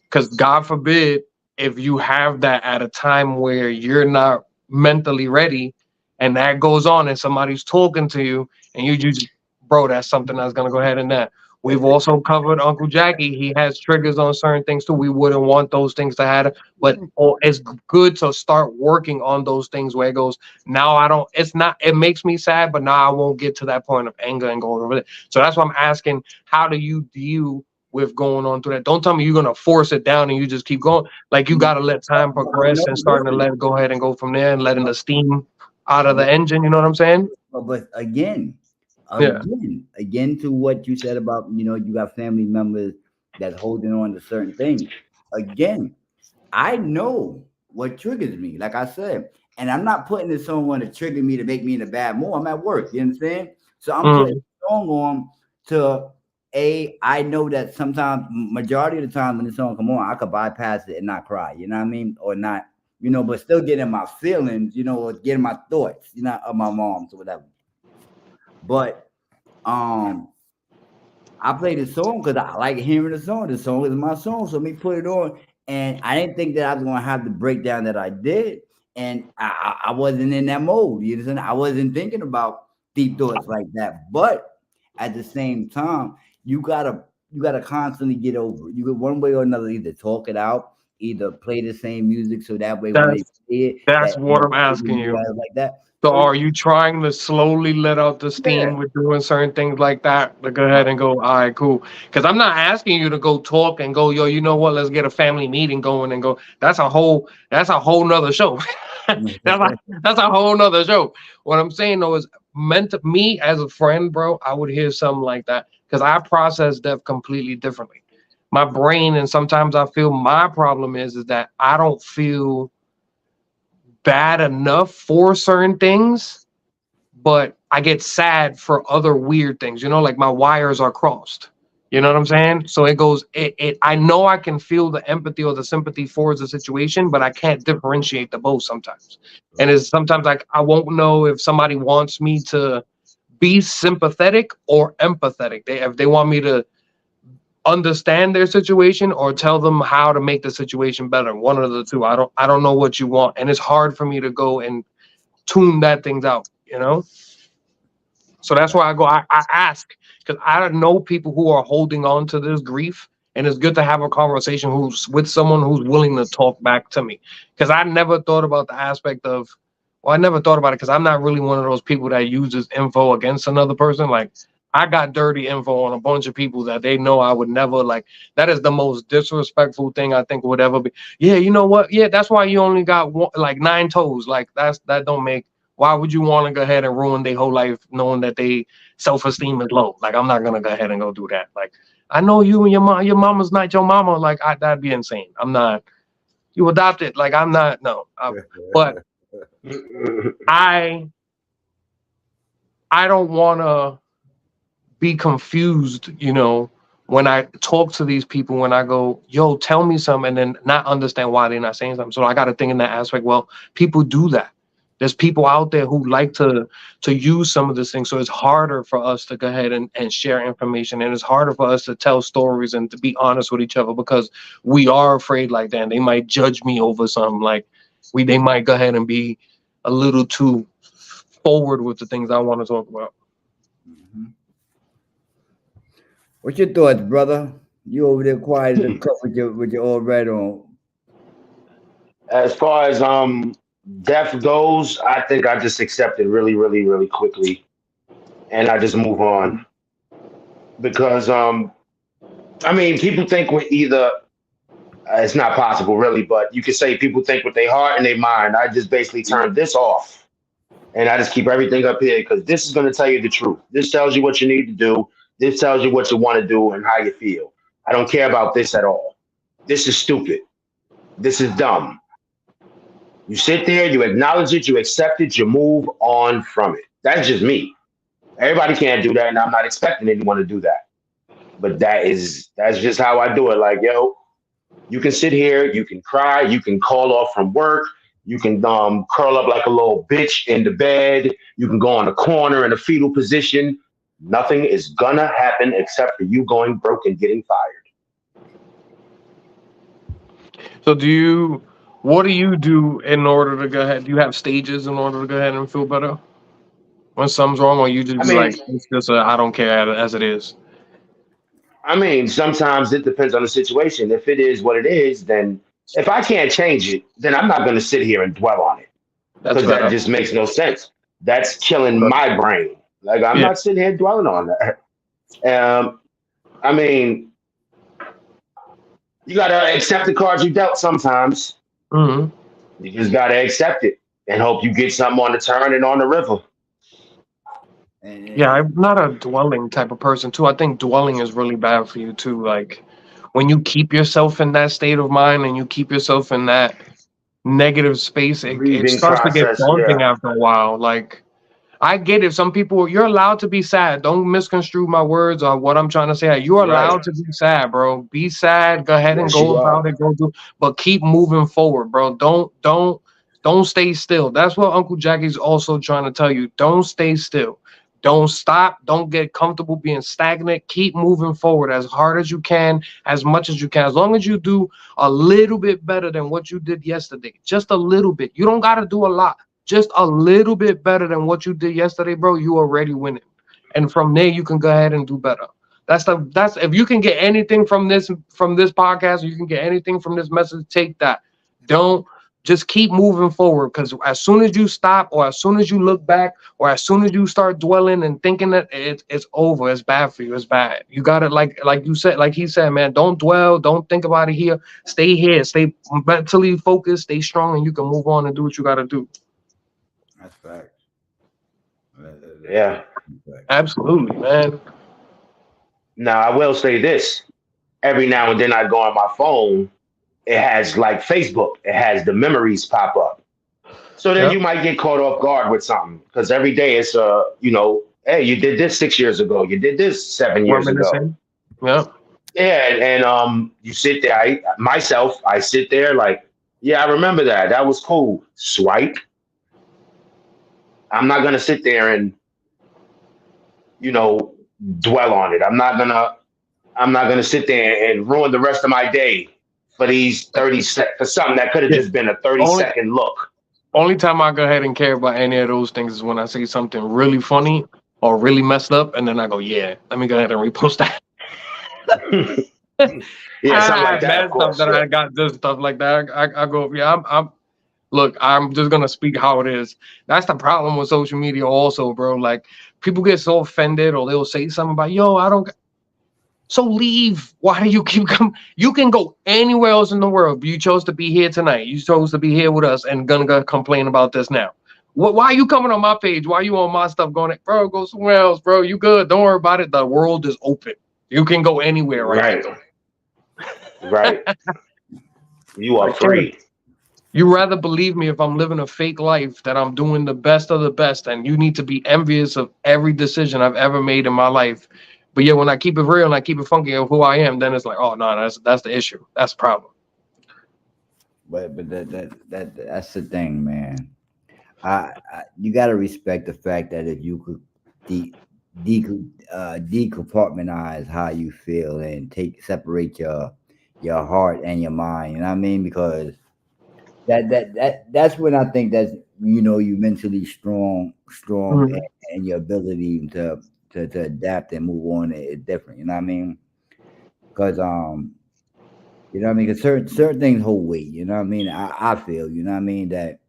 because God forbid if you have that at a time where you're not mentally ready and that goes on and somebody's talking to you and you just, bro, that's something that's going to go ahead and that. We've also covered Uncle Jackie. He has triggers on certain things too. We wouldn't want those things to happen, but it's good to start working on those things where it goes, now I don't, it's not, it makes me sad, but now I won't get to that point of anger and going over it. So that's why I'm asking, how do you deal with going on through that? Don't tell me you're gonna force it down and you just keep going. Like you gotta let time progress
No,
and starting to
listen,
let it go ahead and go from there and letting the steam out of the engine. You know what I'm saying?
but again,
Yeah.
again to what you said about you got family members that's holding on to certain things. Again, I know what triggers me, like I said, and I'm not putting this song on to trigger me to make me in a bad mood. I'm at work, you understand? So I'm putting
Mm,
the song on to I know that sometimes, majority of the time when the song come on, I could bypass it and not cry, you know what I mean? Or not, but still getting my feelings, or getting my thoughts, of my mom's or whatever. But um I play the song because I like hearing the song. The song is my song, so me put it on. And I didn't think that I was gonna have the breakdown that I did, and I wasn't in that mode. You understand? I wasn't thinking about deep thoughts like that. But at the same time, you gotta constantly get over it. You could one way or another either talk it out, either play the same music so that way when they
That's
see it,
that's
that
what I'm
they
asking
do
you.
it like that.
So
So
are you trying to slowly let out the
yeah,
steam with doing certain things like that to go ahead and go, all right, cool? Because I'm not asking you to go talk and go, yo, you know what? Let's get a family meeting going and go. That's a whole nother show. That's a whole nother show. What I'm saying though is meant to me as a friend, bro. I would hear something like that because I process death completely differently. My brain, and sometimes I feel my problem is that I don't feel bad enough for certain things, but I get sad for other weird things. Like my wires are crossed. You know what I'm saying? So it goes. I know I can feel the empathy or the sympathy towards the situation, but I can't differentiate the both sometimes. And
right.
it's sometimes like I won't know if somebody wants me to be sympathetic or empathetic. If they want me to understand their situation or tell them how to make the situation better. One of the two. I don't know what you want, and it's hard for me to go and tune that things out. So that's why I ask because I don't know people who are holding on to this grief, and it's good to have a conversation who's with someone who's willing to talk back to me. Because I never thought about the aspect of, well, I never thought about it because I'm not really one of those people that uses info against another person. Like I got dirty info on a bunch of people that they know I would never like. That is the most disrespectful thing I think would ever be. Yeah, you know what? Yeah, that's why you only got like 9 toes. Like that don't make. Why would you want to go ahead and ruin their whole life knowing that they self-esteem is low? Like I'm not gonna go ahead and go do that. Like I know you and your mama's not your mama. Like that'd be insane. I'm not. You adopted. Like I'm not. No. But I I don't want to be confused, when I talk to these people, when I go, yo, tell me something, and then not understand why they're not saying something. So I got to think in that aspect. Well, people do that. There's people out there who like to use some of this thing. So it's harder for us to go ahead and share information. And it's harder for us to tell stories and to be honest with each other because we are afraid like that. And they might judge me over something. Like they might go ahead and be a little too forward with the things I want to talk about.
Mhm. What's your thoughts, brother? You over there quiet in the cup with your all red on.
As far as death goes, I think I just accept it really, really, really quickly, and I just move on because I mean, people think with either it's not possible really, but you could say people think with their heart and their mind. I just basically turn this off, and I just keep everything up here because this is going to tell you the truth. This tells you what you need to do. This tells you what you want to do and how you feel. I don't care about this at all. This is stupid. This is dumb. You sit there, you acknowledge it, you accept it, you move on from it. That's just me. Everybody can't do that, and I'm not expecting anyone to do that. But that's just how I do it. Like, yo, you can sit here, you can cry, you can call off from work, you can curl up like a little bitch in the bed, you can go on the corner in a fetal position. Nothing is gonna happen except for you going broke and getting fired.
So what do you do in order to go ahead? Do you have stages in order to go ahead and feel better when something's wrong, or you just
I
be like,
mean,
it's just I don't care as it is?
sometimes it depends on the situation. If it is what it is, then if I can't change it, then I'm not going to sit here and dwell on it
That's
because that
better.
just makes no sense. That's killing my brain. Like I'm
Yeah.
not sitting here dwelling on that. I mean, you got to accept the cards you dealt sometimes.
hmm
You just got to accept it and hope you get something on the turn and on the river.
And,
Yeah,
and
I'm not a dwelling type of person too. I think dwelling is really bad for you too. Like when you keep yourself in that state of mind and you keep yourself in that negative space, it
Grieving
starts to get
process,
daunting
yeah.
after a while. Like I get it. Some people, you're allowed to be sad. Don't misconstrue my words or what I'm trying to say. You're
Right.
allowed to be sad, bro. Be sad. Go ahead and
Yes,
go
you are.
about it. Go do, but keep moving forward, bro. Don't stay still. That's what Uncle Jackie's also trying to tell you. Don't stay still. Don't stop. Don't get comfortable being stagnant. Keep moving forward as hard as you can, as much as you can. As long as you do a little bit better than what you did yesterday, just a little bit. You don't got to do a lot, just a little bit better than what you did yesterday, bro, you already winning. And from there, you can go ahead and do better. That's if you can get anything from this podcast, you can get anything from this message, take that. Don't just keep moving forward, because as soon as you stop, or as soon as you look back, or as soon as you start dwelling and thinking that it's over, it's bad for you, it's bad. You got to, like you said, like he said, man, don't dwell, don't think about it here. Stay here, stay mentally focused, stay strong, and you can move on and do what you got to do.
That's fact.
Yeah.
Absolutely, man.
Now I will say this: every now and then I go on my phone. It has like Facebook. It has the memories pop up. So then
Yep.
you might get caught off guard with something, because every day it's hey, you did this 6 years ago. You did this 7 years ago.
Reminiscing. Yeah.
Yeah, and you sit there. I sit there like, yeah, I remember that. That was cool. Swipe. I'm not gonna sit there and you know dwell on it. I'm not gonna sit there and ruin the rest of my day for these 30 seconds for something that could have just been a 30-second look.
Only time I go ahead and care about any of those things is when I see something really funny or really messed up, and then I go, yeah, let me go ahead and repost that.
Yeah, something like that. Of course,
I got this stuff like that. I go, yeah, look, I'm just gonna speak how it is. That's the problem with social media, also, bro. Like, people get so offended, or they'll say something about, yo, I don't. So leave. Why do you keep coming? You can go anywhere else in the world, but you chose to be here tonight. You chose to be here with us, and gonna go complain about this now. Why are you coming on my page? Why are you on my stuff going, bro, go somewhere else, bro. You good. Don't worry about it. The world is open. You can go anywhere right now.
Right. You are free.
You rather believe me if I'm living a fake life, that I'm doing the best of the best, and you need to be envious of every decision I've ever made in my life. But yeah, when I keep it real and I keep it funky of who I am, then it's like, oh no, that's the issue. That's the problem.
But that's the thing, man. You gotta respect the fact that if you could decompartmentalize how you feel and separate your heart and your mind, you know what I mean? Because that's when I think that's you mentally strong
Mhm.
and your ability to adapt and move on is different, you know what I mean? Because you know what I mean? Because certain things hold weight, you know what I mean? I feel, you know what I mean, that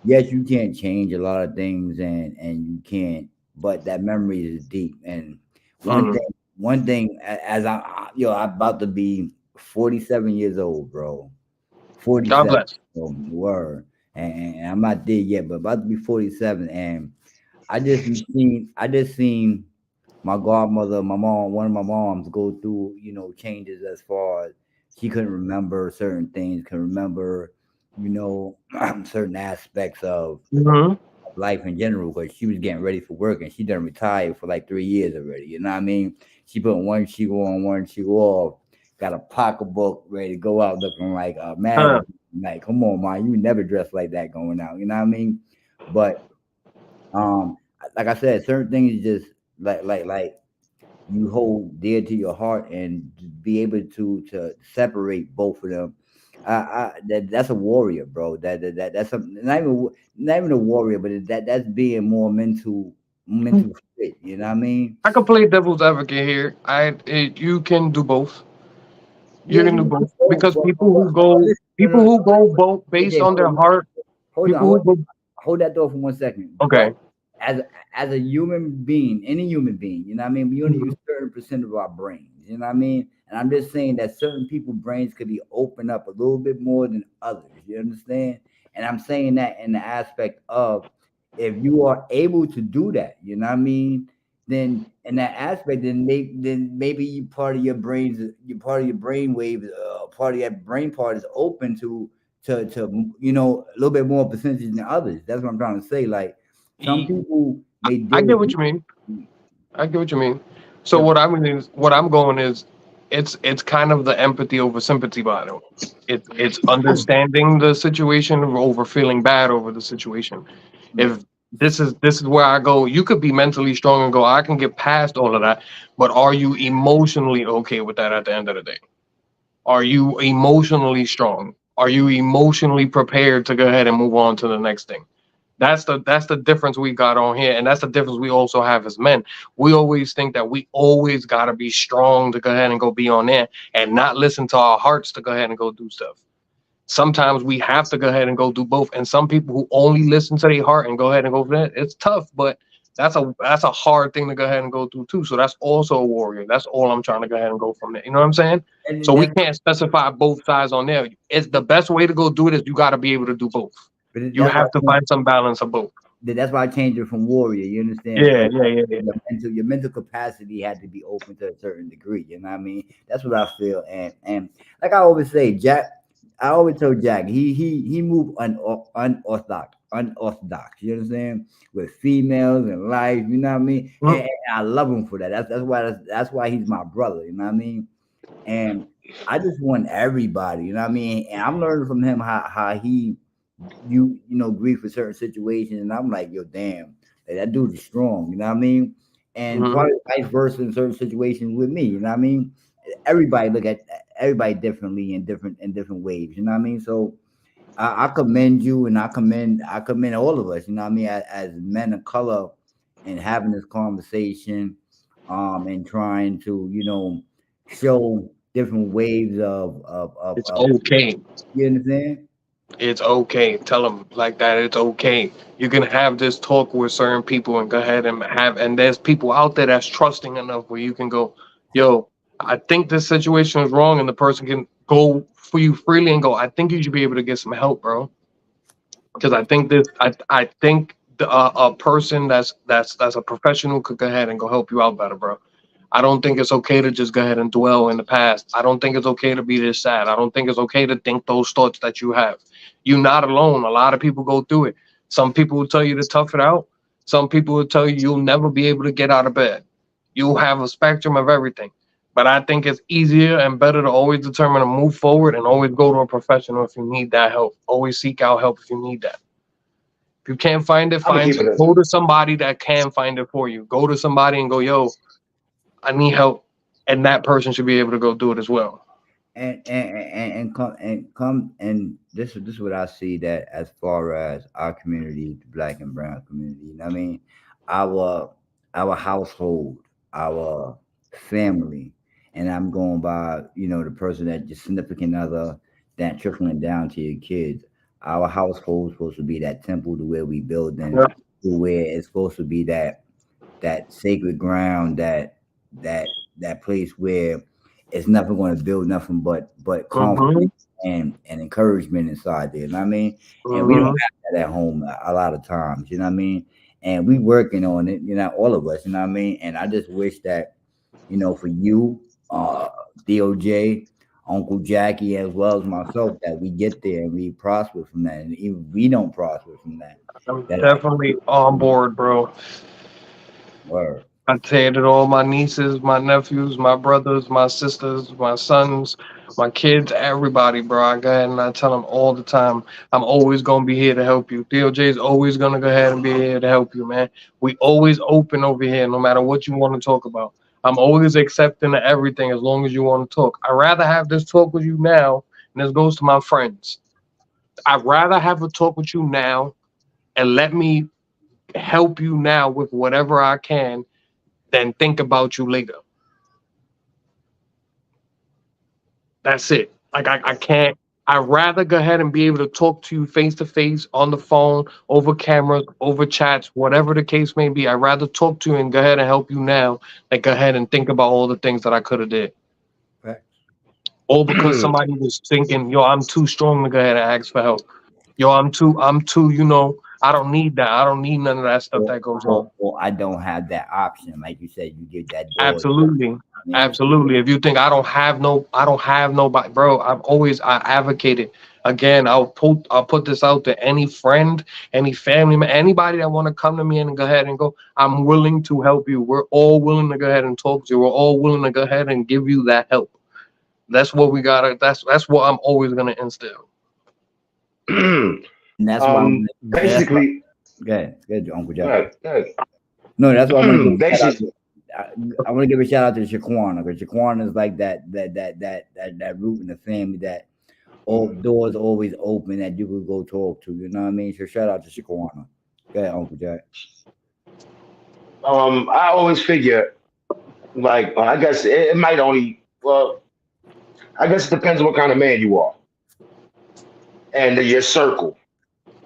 yes, you can't change a lot of things, and you can't, but that memory is deep. And
Mhm.
one thing, as I'm about to be 47 years old, bro.
God
47,
bless.
word, and I'm not there yet, but about to be 47, and I just seen my godmother, my mom, one of my moms go through, changes as far as she couldn't remember certain things, can remember, certain aspects of
Mhm.
life in general, because she was getting ready for work and she done retired for like 3 years already. You know what I mean? She put one shoe on, one shoe off, got a pocketbook ready to go out looking like a
Huh.
madam. Like, come on, man, you never dress like that going out. You know what I mean? But like I said, certain things just like you hold dear to your heart, and be able to separate both of them. That's a warrior, bro. That's something, not even a warrior, but that's being more mental fit. You know what I mean?
I can play devil's advocate here. You can do both. You
Yeah,
can
you
do
can
both,
both,
because
but listen, no, no,
people
no,
who go both based
AJ,
on their heart,
hold on,
people who go,
hold that door for 1 second.
okay.
But as a human being, any human being, you know what I mean? We only use 30% of our brains, you know what I mean? And I'm just saying that certain people's brains could be opened up a little bit more than others. You understand? And I'm saying that in the aspect of, if you are able to do that, you know what I mean? Then in that aspect, then maybe part of your part of your brain wave, part of your brain part is open to a little bit more percentage than others. That's what I'm trying to say. Like, some people may
I
deal
get
with
what you mean. I get what you mean. So
the
what I'm going is, it's kind of the empathy over sympathy battle. It's understanding the situation over feeling bad over the situation. If this is where I go, you could be mentally strong and go, I can get past all of that, but are you emotionally okay with that at the end of the day? Are you emotionally strong? Are you emotionally prepared to go ahead and move on to the next thing? That's the difference we got on here, and that's the difference we also have as men. We always think that we always gotta be strong to go ahead and go be on there, and not listen to our hearts to go ahead and go do stuff. Sometimes we have to go ahead and go do both. And some people who only listen to their heart and go ahead and go for that, it's tough, but that's a hard thing to go ahead and go through too. So that's also a warrior. That's all I'm trying to go ahead and go from there. You know what I'm saying? So
And
we
that's
can't specify both sides on there. It's the best way to go do it is you got to be able to do both. You
that's why
have to find some balance of both.
that's why I changed it from warrior. You understand?
Yeah,
Because
yeah, yeah, yeah.
your mental capacity had to be open to a certain degree. You know what I mean? That's what I feel. And like I always say, Jack. I always tell Jack he moved unorthodox. You understand? With females and life. You know what I mean? And I love him for that. That's why he's my brother. You know what I mean? And I just want everybody. You know what I mean? And I'm learning from him how he grieve for certain situations, and I'm like, yo, damn, like, that dude is strong, you know what I mean? And
Mhm.
probably vice versa in certain situations with me, you know what I mean? Everybody look at everybody differently in different ways, you know what I mean? So I commend you, and I commend all of us, you know what I mean, as men of color, and having this conversation, and trying to show different waves
It's
of
okay.
you understand?
It's okay. Tell them like that. It's okay. You can have this talk with certain people and go ahead and and there's people out there that's trusting enough where you can go, yo, I think this situation is wrong, and the person can go for you freely and go, I think you should be able to get some help, bro. Because I think a person that's a professional could go ahead and go help you out better, bro. I don't think it's okay to just go ahead and dwell in the past. I don't think it's okay to be this sad. I don't think it's okay to think those thoughts that you have. You're not alone. A lot of people go through it. Some people will tell you to tough it out. Some people will tell you you'll never be able to get out of bed. You'll have a spectrum of everything. But I think it's easier and better to always determine to move forward and always go to a professional if you need that help. Always seek out help if you need that. If you can't find it,
I'm gonna
find
keep it.
go to somebody that can find it for you. Go to somebody and go, yo, I need help, and that person should be able to go do it as well.
And this is what I see, that as far as our community, the black and brown community, you know what I mean, our our household, our family, and I'm going by the person that your significant other, that trickling down to your kids. Our household is supposed to be that temple to where we building,
Yeah.
to where it's supposed to be that sacred ground, that place where it's never going to build nothing but
Mm-hmm.
confidence and encouragement inside there. You know what I mean? And we don't
Mm-hmm.
have that at home a lot of times. You know what I mean? And we working on it. All of us. You know what I mean? And I just wish that for you, DOJ, Uncle Jackie, as well as myself, that we get there and we prosper from that. And even if we don't prosper from that,
I'm
that
definitely on board, bro.
word.
I say it to all my nieces, my nephews, my brothers, my sisters, my sons, my kids, everybody, bro. I go ahead and I tell them all the time, I'm always gonna be here to help you. DOJ is always gonna go ahead and be here to help you, man. We always open over here, no matter what you want to talk about. I'm always accepting of everything as long as you want to talk. I'd rather have this talk with you now, and this goes to my friends. I'd rather have a talk with you now and let me help you now with whatever I can than think about you later. That's it. Like I can't. I'd rather go ahead and be able to talk to you face to face, on the phone, over cameras, over chats, whatever the case may be. I'd rather talk to you and go ahead and help you now than go ahead and think about all the things that I could have did.
Right.
All because somebody was thinking, yo, I'm too strong to go ahead and ask for help. Yo, I'm too, I don't need that. I don't need none of that stuff
Or,
that goes on.
or I don't have that option. Like you said, you get that door.
Absolutely.
Yeah.
Absolutely. If you think I don't have nobody, bro, I advocated. Again, I'll put this out to any friend, any family, anybody that want to come to me and go ahead and go, I'm willing to help you. We're all willing to go ahead and talk to you. We're all willing to go ahead and give you that help. That's what we gotta that's what I'm always gonna instill.
And that's why
Basically,
good, Uncle Jack.
good, good.
No, that's why I want to give a shout out
Basically,
to. I want to give a shout out to Shaquana, because Shaquana is like that root in the family, that all doors always open that you could go talk to. You know what I mean? So shout out to Shaquana. Go ahead, Uncle Jack.
I always figure like I guess it might only well I guess it depends on what kind of man you are and your circle.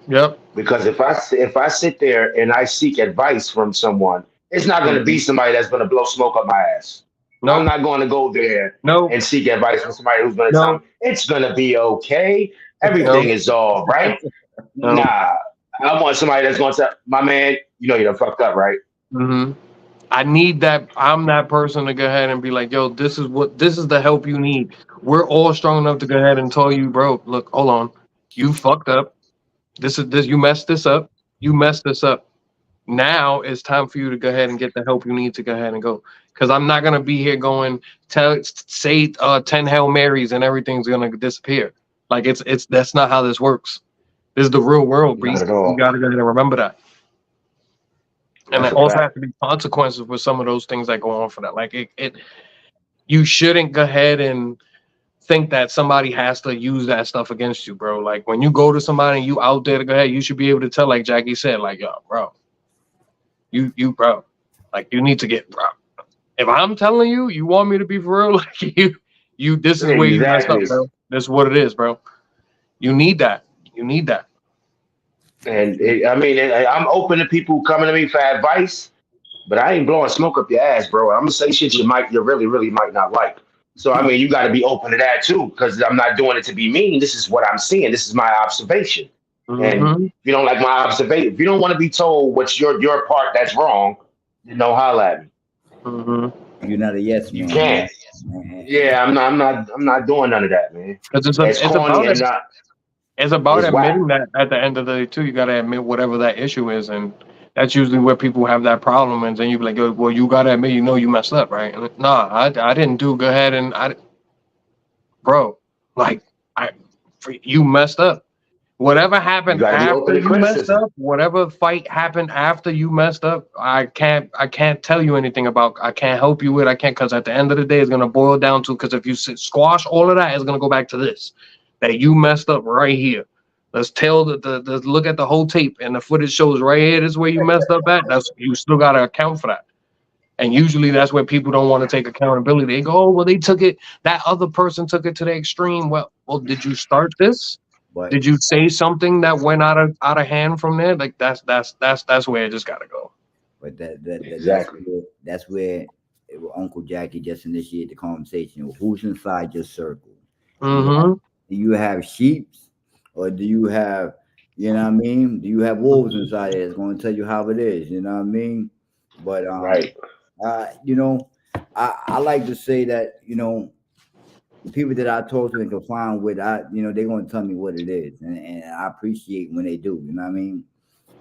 Yep.
Because if I sit there and I seek advice from someone, it's not going to be
Mhm.
somebody that's going to blow smoke up my ass. I'm
Nope.
not going to go there
Nope.
and seek advice from somebody who's going to tell me
Nope.
it's going to be okay. Everything
Nope.
is all right.
Nope.
Nah, I want somebody that's going to tell my man, you know, you done fucked up, right?
Hmm. I need that. I'm that person to go ahead and be like, yo, this is the help you need. We're all strong enough to go ahead and tell you, bro, look, hold on. You fucked up. You messed this up. You messed this up. Now it's time for you to go ahead and get the help you need to go ahead and go. Because I'm not gonna be here going say 10 Hail Marys and everything's gonna disappear. Like it's that's not how this works. This is the real world,
Not
B.
at
You
all.
gotta go ahead and remember that. And
That's
there
a
also has
fact.
to be consequences with some of those things that go on for that. Like it you shouldn't go ahead and think that somebody has to use that stuff against you, bro. Like when you go to somebody and you out there to go ahead, you should be able to tell, like Jackie said, like, yo, bro, bro, like you need to get, bro. If I'm telling you, you want me to be for real, like this is where you messed up,
Exactly.
bro. This is what it is, bro. You need that. You need that.
And I mean, I'm open to people coming to me for advice, but I ain't blowing smoke up your ass, bro. I'm gonna say shit you really, really might not like. So I mean, you got to be open to that too, because I'm not doing it to be mean. This is what I'm seeing. This is my observation. And if
Mm-hmm.
you don't like my observation, if you don't want to be told what's your part that's wrong, then no holla at me.
Mm-hmm.
You're not a yes
You
man,
can't.
man.
Yeah, I'm not doing none of that, man.
Because
It's corny and not.
it's about
It's whack.
admitting that at the end of the day too. You gotta admit whatever that issue is, and that's usually where people have that problem. And then you be like, yo, well, you gotta admit, you know, you messed up, right? And nah, I didn't do. Go ahead and bro, like I, you messed up. Whatever
You
happened
got to be
after
open to
you messed
criticism.
up, whatever fight happened after you messed up, I can't tell you anything about. I can't help you with. I can't because at the end of the day, it's gonna boil down to because if you squash all of that, it's gonna go back to this that you messed up right here. Let's tell the look at the whole tape and the footage shows right here. This is where you messed up at. That's you still gotta account for that. And usually that's where people don't want to take accountability. They go, oh well, they took it. That other person took it to the extreme. Well, did you start this?
But
Did you say something that went out of hand from there? Like that's where it just gotta go.
but
Exactly.
that's where Uncle Jackie just initiated the conversation. Who's inside your circle?
Mm-hmm.
Do you have sheeps or do you have, you know what I mean? Do you have wolves inside there that's going to tell you how it is? You know what I mean? But
Right.
you know, I like to say that the people that I talk to and confine with, they're going to tell me what it is, and I appreciate when they do. You know what I mean?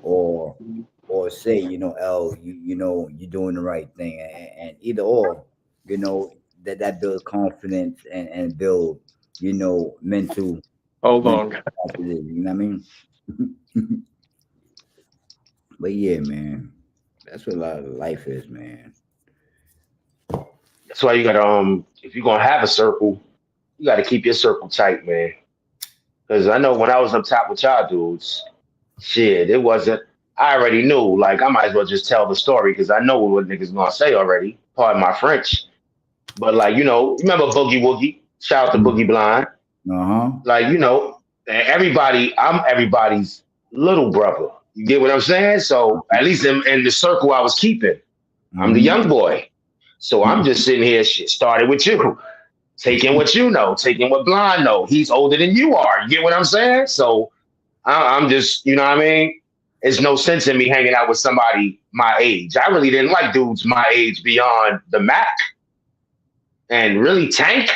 Or say, L, you're doing the right thing, and either or, that builds confidence and build, mental
Hold
mental
on.
capacity. You know what I mean? But yeah, man, that's what a lot of life is, man.
That's why you gotta if you're gonna have a circle, you gotta keep your circle tight, man. Because I know when I was up top with y'all dudes, shit, it wasn't. I already knew. Like I might as well just tell the story because I know what niggas gonna say already. Pardon my French, but like remember Boogie Woogie? Shout out to Boogie Blind.
Uh huh.
Like and everybody, I'm everybody's little brother. You get what I'm saying? So at least in the circle I was keeping, I'm the
Hmm.
young boy. So I'm just sitting here. Shit started with you. Taking what you know, taking what Blind know. He's older than you are. You get what I'm saying? So I'm just, you know what I mean? There's no sense in me hanging out with somebody my age. I really didn't like dudes my age beyond the Mac and really Tank,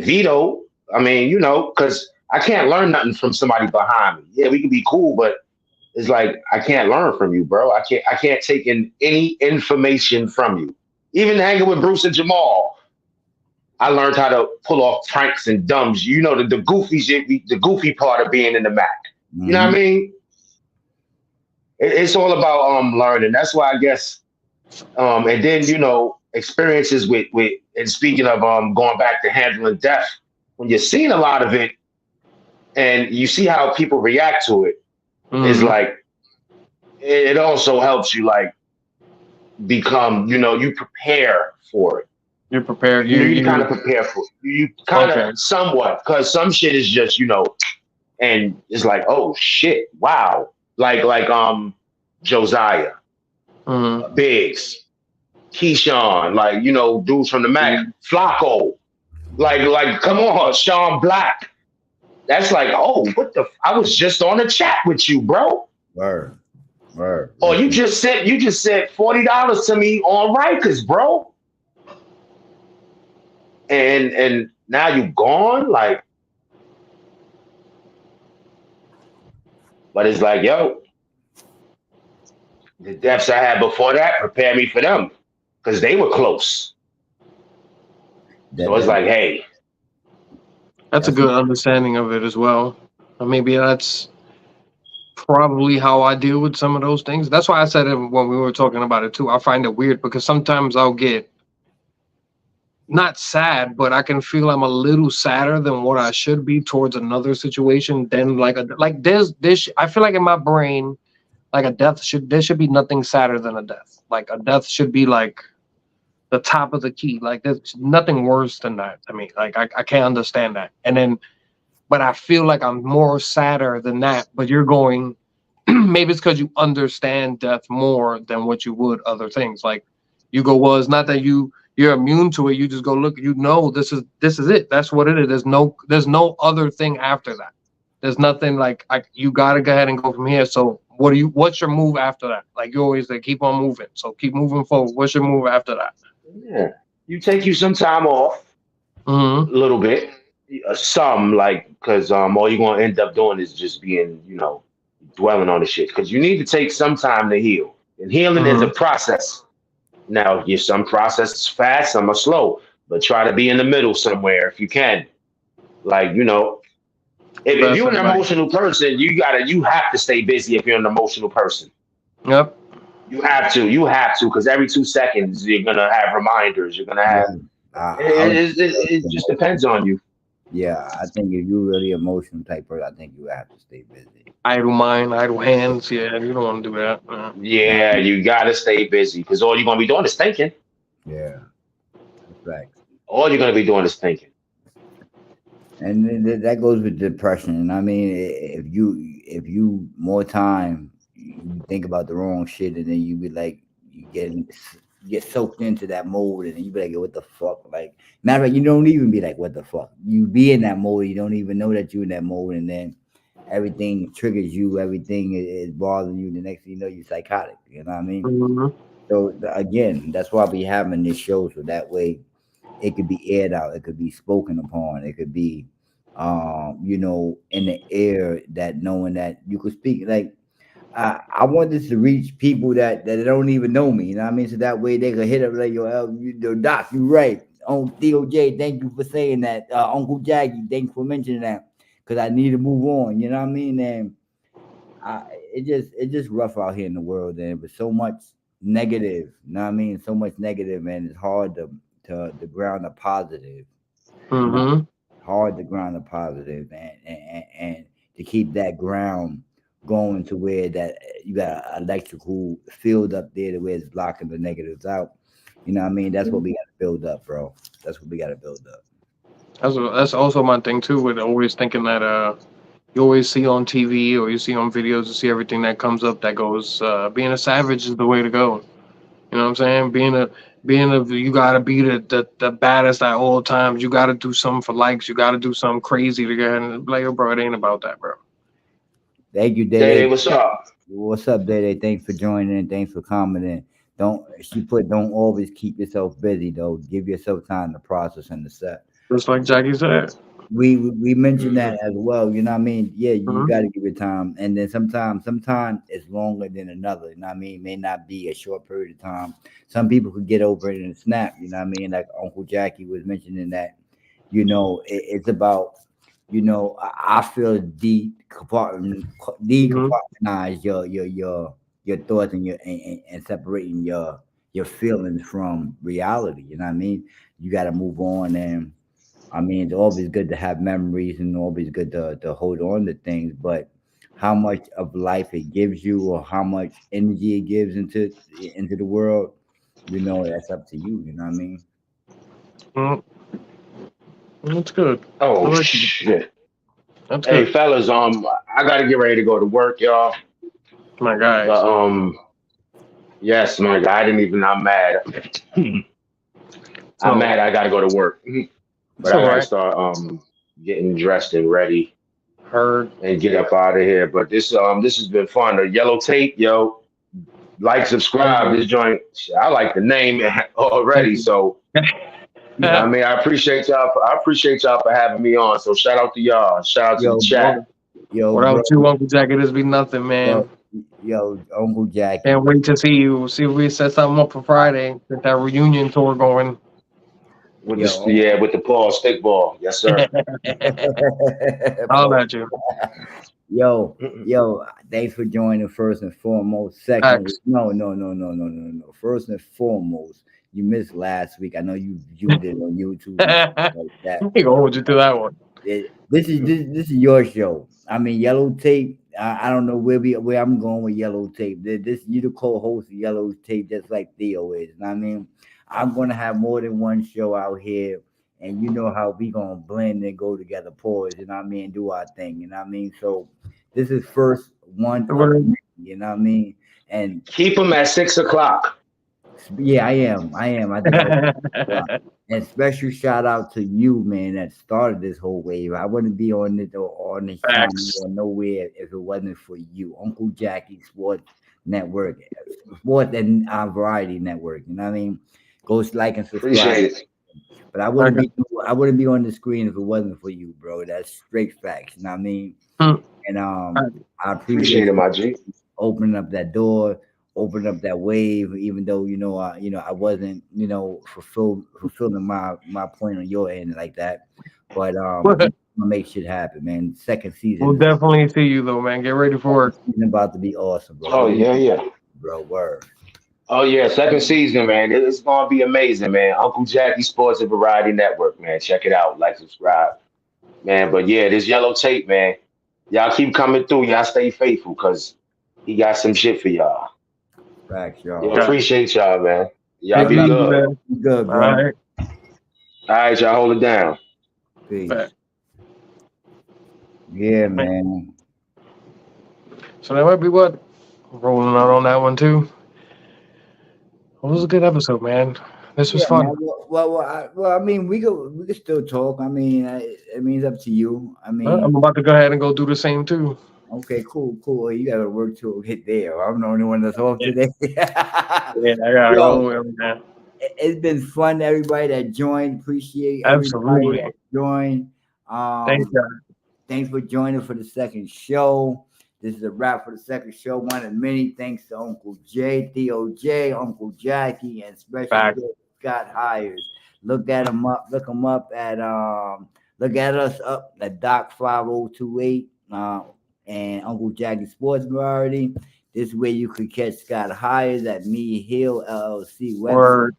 Vito. I mean, because I can't learn nothing from somebody behind me. Yeah, we can be cool, but it's like I can't learn from you, bro. I can't take in any information from you. Even hanging with Bruce and Jamal, I learned how to pull off pranks and dumbs. The goofy shit, the goofy part of being in the Mac. You know what I
Hmm.
mean? It's all about learning. That's why I guess and then experiences with and speaking of going back to handling death, when you've seen a lot of it and you see how people react to it, is
Mm-hmm.
like it also helps you like become, you prepare for it.
You're prepared.
You kind of prepare for it. You kind of
Okay.
somewhat, because some shit is just, and it's like, oh shit, wow. Like Josiah,
Mm-hmm.
Biggs, Keyshawn, like, dudes from the Mac, Flacco, like come on, Sean Black. That's like, oh, I was just on a chat with you, bro.
Word, word.
Or you
Listen,
just said $40 to me on Rikers, bro. And now you gone, like, but it's like, yo, the deaths I had before that prepare me for them because they were close. So it's
that
like, hey,
That's a
that's
good understanding of it as well. Maybe that's probably how I deal with some of those things. That's why I said it when we were talking about it too. I find it weird because sometimes I'll get not sad, but I can feel I'm a little sadder than what I should be towards another situation. Then like there's this. I feel like in my brain, like a death there should be nothing sadder than a death. Like a death should be like the top of the key. Like there's nothing worse than that to me. Like I can't understand that. And then, but I feel like I'm more sadder than that. But you're going, maybe it's because you understand death more than what you would other things. Like you go, well, it's not that you're immune to it. You just go, look, this is it. That's what it is. There's no other thing after that. There's nothing like you gotta go ahead and go from here. So what's your move after that? Like you always say, keep on moving. So keep moving forward. What's your move after that?
yeah, you take you some time off,
Mm-hmm.
a little bit, some like because all you're gonna end up doing is just being, dwelling on the shit because you need to take some time to heal, and healing is a
Mm-hmm.
process. Now, some processes fast, some are slow, but try to be in the middle somewhere if you can. Like, if
Best
you're an
advice.
emotional person, you have to stay busy if you're an emotional person.
Yep.
You have to, because every 2 seconds you're gonna have reminders. You're gonna
yeah.
have
I was
it just depends on you.
yeah. I think if you're really emotional type person, I think you have to stay busy.
Idle mind, idle hands. Yeah, you don't want to do that.
Nah,
Yeah, you gotta stay busy because all you're gonna be doing is thinking.
yeah, that's facts.
All you're gonna be doing is thinking.
And then that goes with depression. And I mean, if you more time you think about the wrong shit, and then you be like you get soaked into that mode, and then you be like, "Yo, what the fuck?" Like, matter of fact, you don't even be like, "What the fuck?" You be in that mode, you don't even know that you're in that mode, and then everything triggers you, everything is bothering you. The next thing you know, you're psychotic. You know what I mean?
Mm-hmm.
So again, that's why we having this show, so that way it could be aired out, it could be spoken upon, it could be in the air, that knowing that you could speak. Like I want this to reach people that don't even know me, you know what I mean? So that way they could hit up like, yo, Doc, you right. Theo J, thank you for saying that. Uncle Jackie, thanks for mentioning that. Cause I need to move on, you know what I mean? And I, it just rough out here in the world, and with so much negative, you know what I mean? So much negative, and it's hard to ground a positive. You know,
Mm-hmm.
hard to ground a positive, and to keep that ground going to where that you got an electrical field up there to where it's blocking the negatives out. You know what I mean? That's what we got to build up, bro. That's what we got to build up.
That's also my thing too. With always thinking that you always see on TV or you see on videos, you see everything that comes up that goes, being a savage is the way to go. You know what I'm saying? You gotta be the baddest at all times. You gotta do something for likes. You gotta do something crazy to get and like, yo, bro, it ain't about that, bro.
Thank you,
Hey,
Dede.
what's up?
What's up, Dede? Thanks for joining in. Thanks for commenting. Don't always keep yourself busy though. Give yourself time to process and to set.
Just like Jackie said.
We mentioned
Hmm.
that as well. You know what I mean? Yeah, you
Hmm.
got to give it time, and then sometimes it's longer than another. You know what I mean? It may not be a short period of time. Some people could get over it in a snap. You know what I mean? Like Uncle Jackie was mentioning that. It's about. I feel
Hmm.
decompartmentalize your thoughts and and separating your feelings from reality. You know what I mean? You got to move on, and I mean, it's always good to have memories and always good to hold on to things, but how much of life it gives you or how much energy it gives into the world, that's up to you. You know what I mean?
Mm, that's good. I
Oh
like it.
shit.
That's
Hey
good.
fellas, I gotta get ready to go to work, y'all.
My guys.
But yes, my God, I didn't even. I'm mad. I'm
So
mad. I gotta go to work,
it's
but I
all
gotta
right.
start getting dressed and ready
Heard.
and get up out of here. But this has been fun. The yellow tape, yo. Like, subscribe. This joint, I like the name
Thank
already.
you.
So you know, what I mean, I appreciate y'all for having me on. So shout out to y'all. Shout out to the
Yo, bro.
chat.
Yo,
Without
bro.
you, Uncle Jack, it just be nothing,
Yo,
man.
yo, Uncle Jackie.
Can't wait to see you. See if we set something up for Friday. Get that reunion tour going.
With the
Yo,
yeah, with the ball, stick ball. Yes, sir.
I'll
bro.
let you.
Yo, thanks for joining first and foremost. Second,
Facts.
no. First and foremost, you missed last week. I know you viewed it on YouTube and stuff
He
like that.
gonna hold you to that one.
This is your show. I mean, Yellow Tape. I don't know where I'm going with Yellow Tape. This you the co-host of Yellow Tape, just like Theo is. And I mean, I'm gonna have more than one show out here, and you know how we gonna blend and go together, pause. You know what I mean? Do our thing. You know what I mean? So this is first one of many. You know what I mean? And
Keep them at 6 o'clock.
yeah, I am. I think I. And special shout out to you, man, that started this whole wave. I wouldn't be on this channel
Facts.
or nowhere if it wasn't for you, Uncle Jackie Sports Network, Sports and Variety Network. You know what I mean? Go like and subscribe.
Appreciate it.
But
Okay.
I wouldn't be on the screen if it wasn't for you, bro. That's straight facts. You know what I mean?
Hmm.
And I
Appreciate
appreciate
it,
you
my G.
opening up that door, opening up that wave, even though I wasn't fulfilling my point on your end like that. But I'm gonna make shit happen, man. Second
We'll
season is
definitely see you though, man. Get ready for work.
about to be awesome, bro.
Oh yeah, yeah.
Bro, word.
Oh yeah, second season, man. It's gonna be amazing, man. Uncle Jackie Sports and Variety Network, man. Check it out. Like, subscribe, man. But yeah, this yellow tape, man. Y'all keep coming through. Y'all stay faithful, cause he got some shit for y'all.
Facts,
Yeah,
y'all.
Okay.
appreciate y'all, man. Y'all
Take
Much
it
be
love,
easy,
good.
man.
be good,
All
bro.
right.
All right, y'all hold it down.
Peace.
Bet.
Yeah, man.
So that might be what rolling out on that one too. Well, it was a good episode, man. This was
Yeah, man.
fun.
I mean, we could still talk. I mean, it's up to you. I mean,
I'm about to go ahead and go do the same too.
okay, cool. You gotta work to get there. I'm the only one that's off
Yeah,
today.
yeah, I gotta
Yo,
go. Man.
it's been fun. Everybody that joined, appreciate everybody
Absolutely.
that joined.
Thank
Um,
you.
thanks for joining for the second show. This is a wrap for the second show. One of many thanks to Uncle Jay, Theo Jay, Uncle Jackie, and special
Back.
guest Scott Hires. Look at him up. Look him up at Look at us up at Doc 5028 and Uncle Jackie Sports Variety. This way you could catch Scott Hires at Me Hill LLC website.
Word.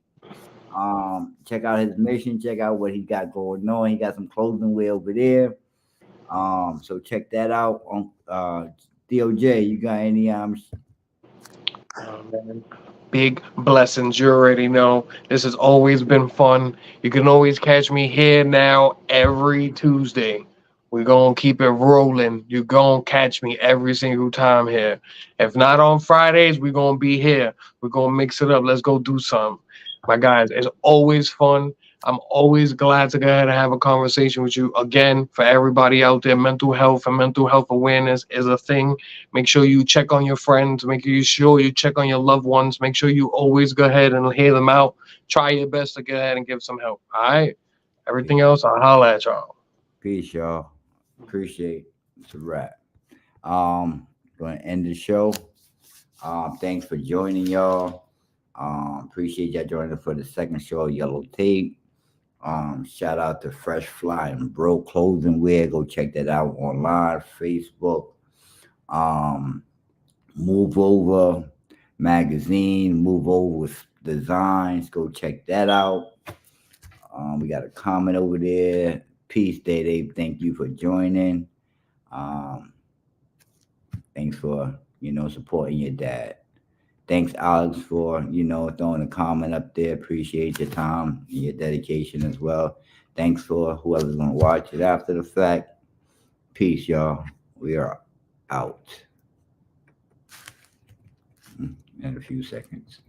Check out his mission. Check out what he got going on. He got some clothing way over there. So check that out. On DOJ, you got any
Oh, man. Big blessings. You already know. This has always been fun. You can always catch me here now every Tuesday. We're going to keep it rolling. You're going to catch me every single time here. If not on Fridays, we're going to be here. We're going to mix it up. Let's go do something. My guys, it's always fun. I'm always glad to go ahead and have a conversation with you. Again, for everybody out there, mental health and mental health awareness is a thing. Make sure you check on your friends. Make sure you check on your loved ones. Make sure you always go ahead and hear them out. Try your best to go ahead and give some help. All right. Everything else, I'll holler at y'all.
peace, y'all? Appreciate it's a wrap. Gonna end the show. Thanks for joining, y'all. Appreciate y'all joining for the second show of Yellow Tape. Shout out to Fresh Fly and Bro Clothing Wear. Go check that out online, Facebook. Um, Move Over Magazine, Move Over Designs. Go check that out. We got a comment over there. Peace, Day. Thank you for joining. Um, Thanks for, supporting your dad. Thanks, Alex, for, throwing a comment up there. Appreciate your time and your dedication as well. Thanks for whoever's going to watch it after the fact. Peace, y'all. We are out in a few seconds.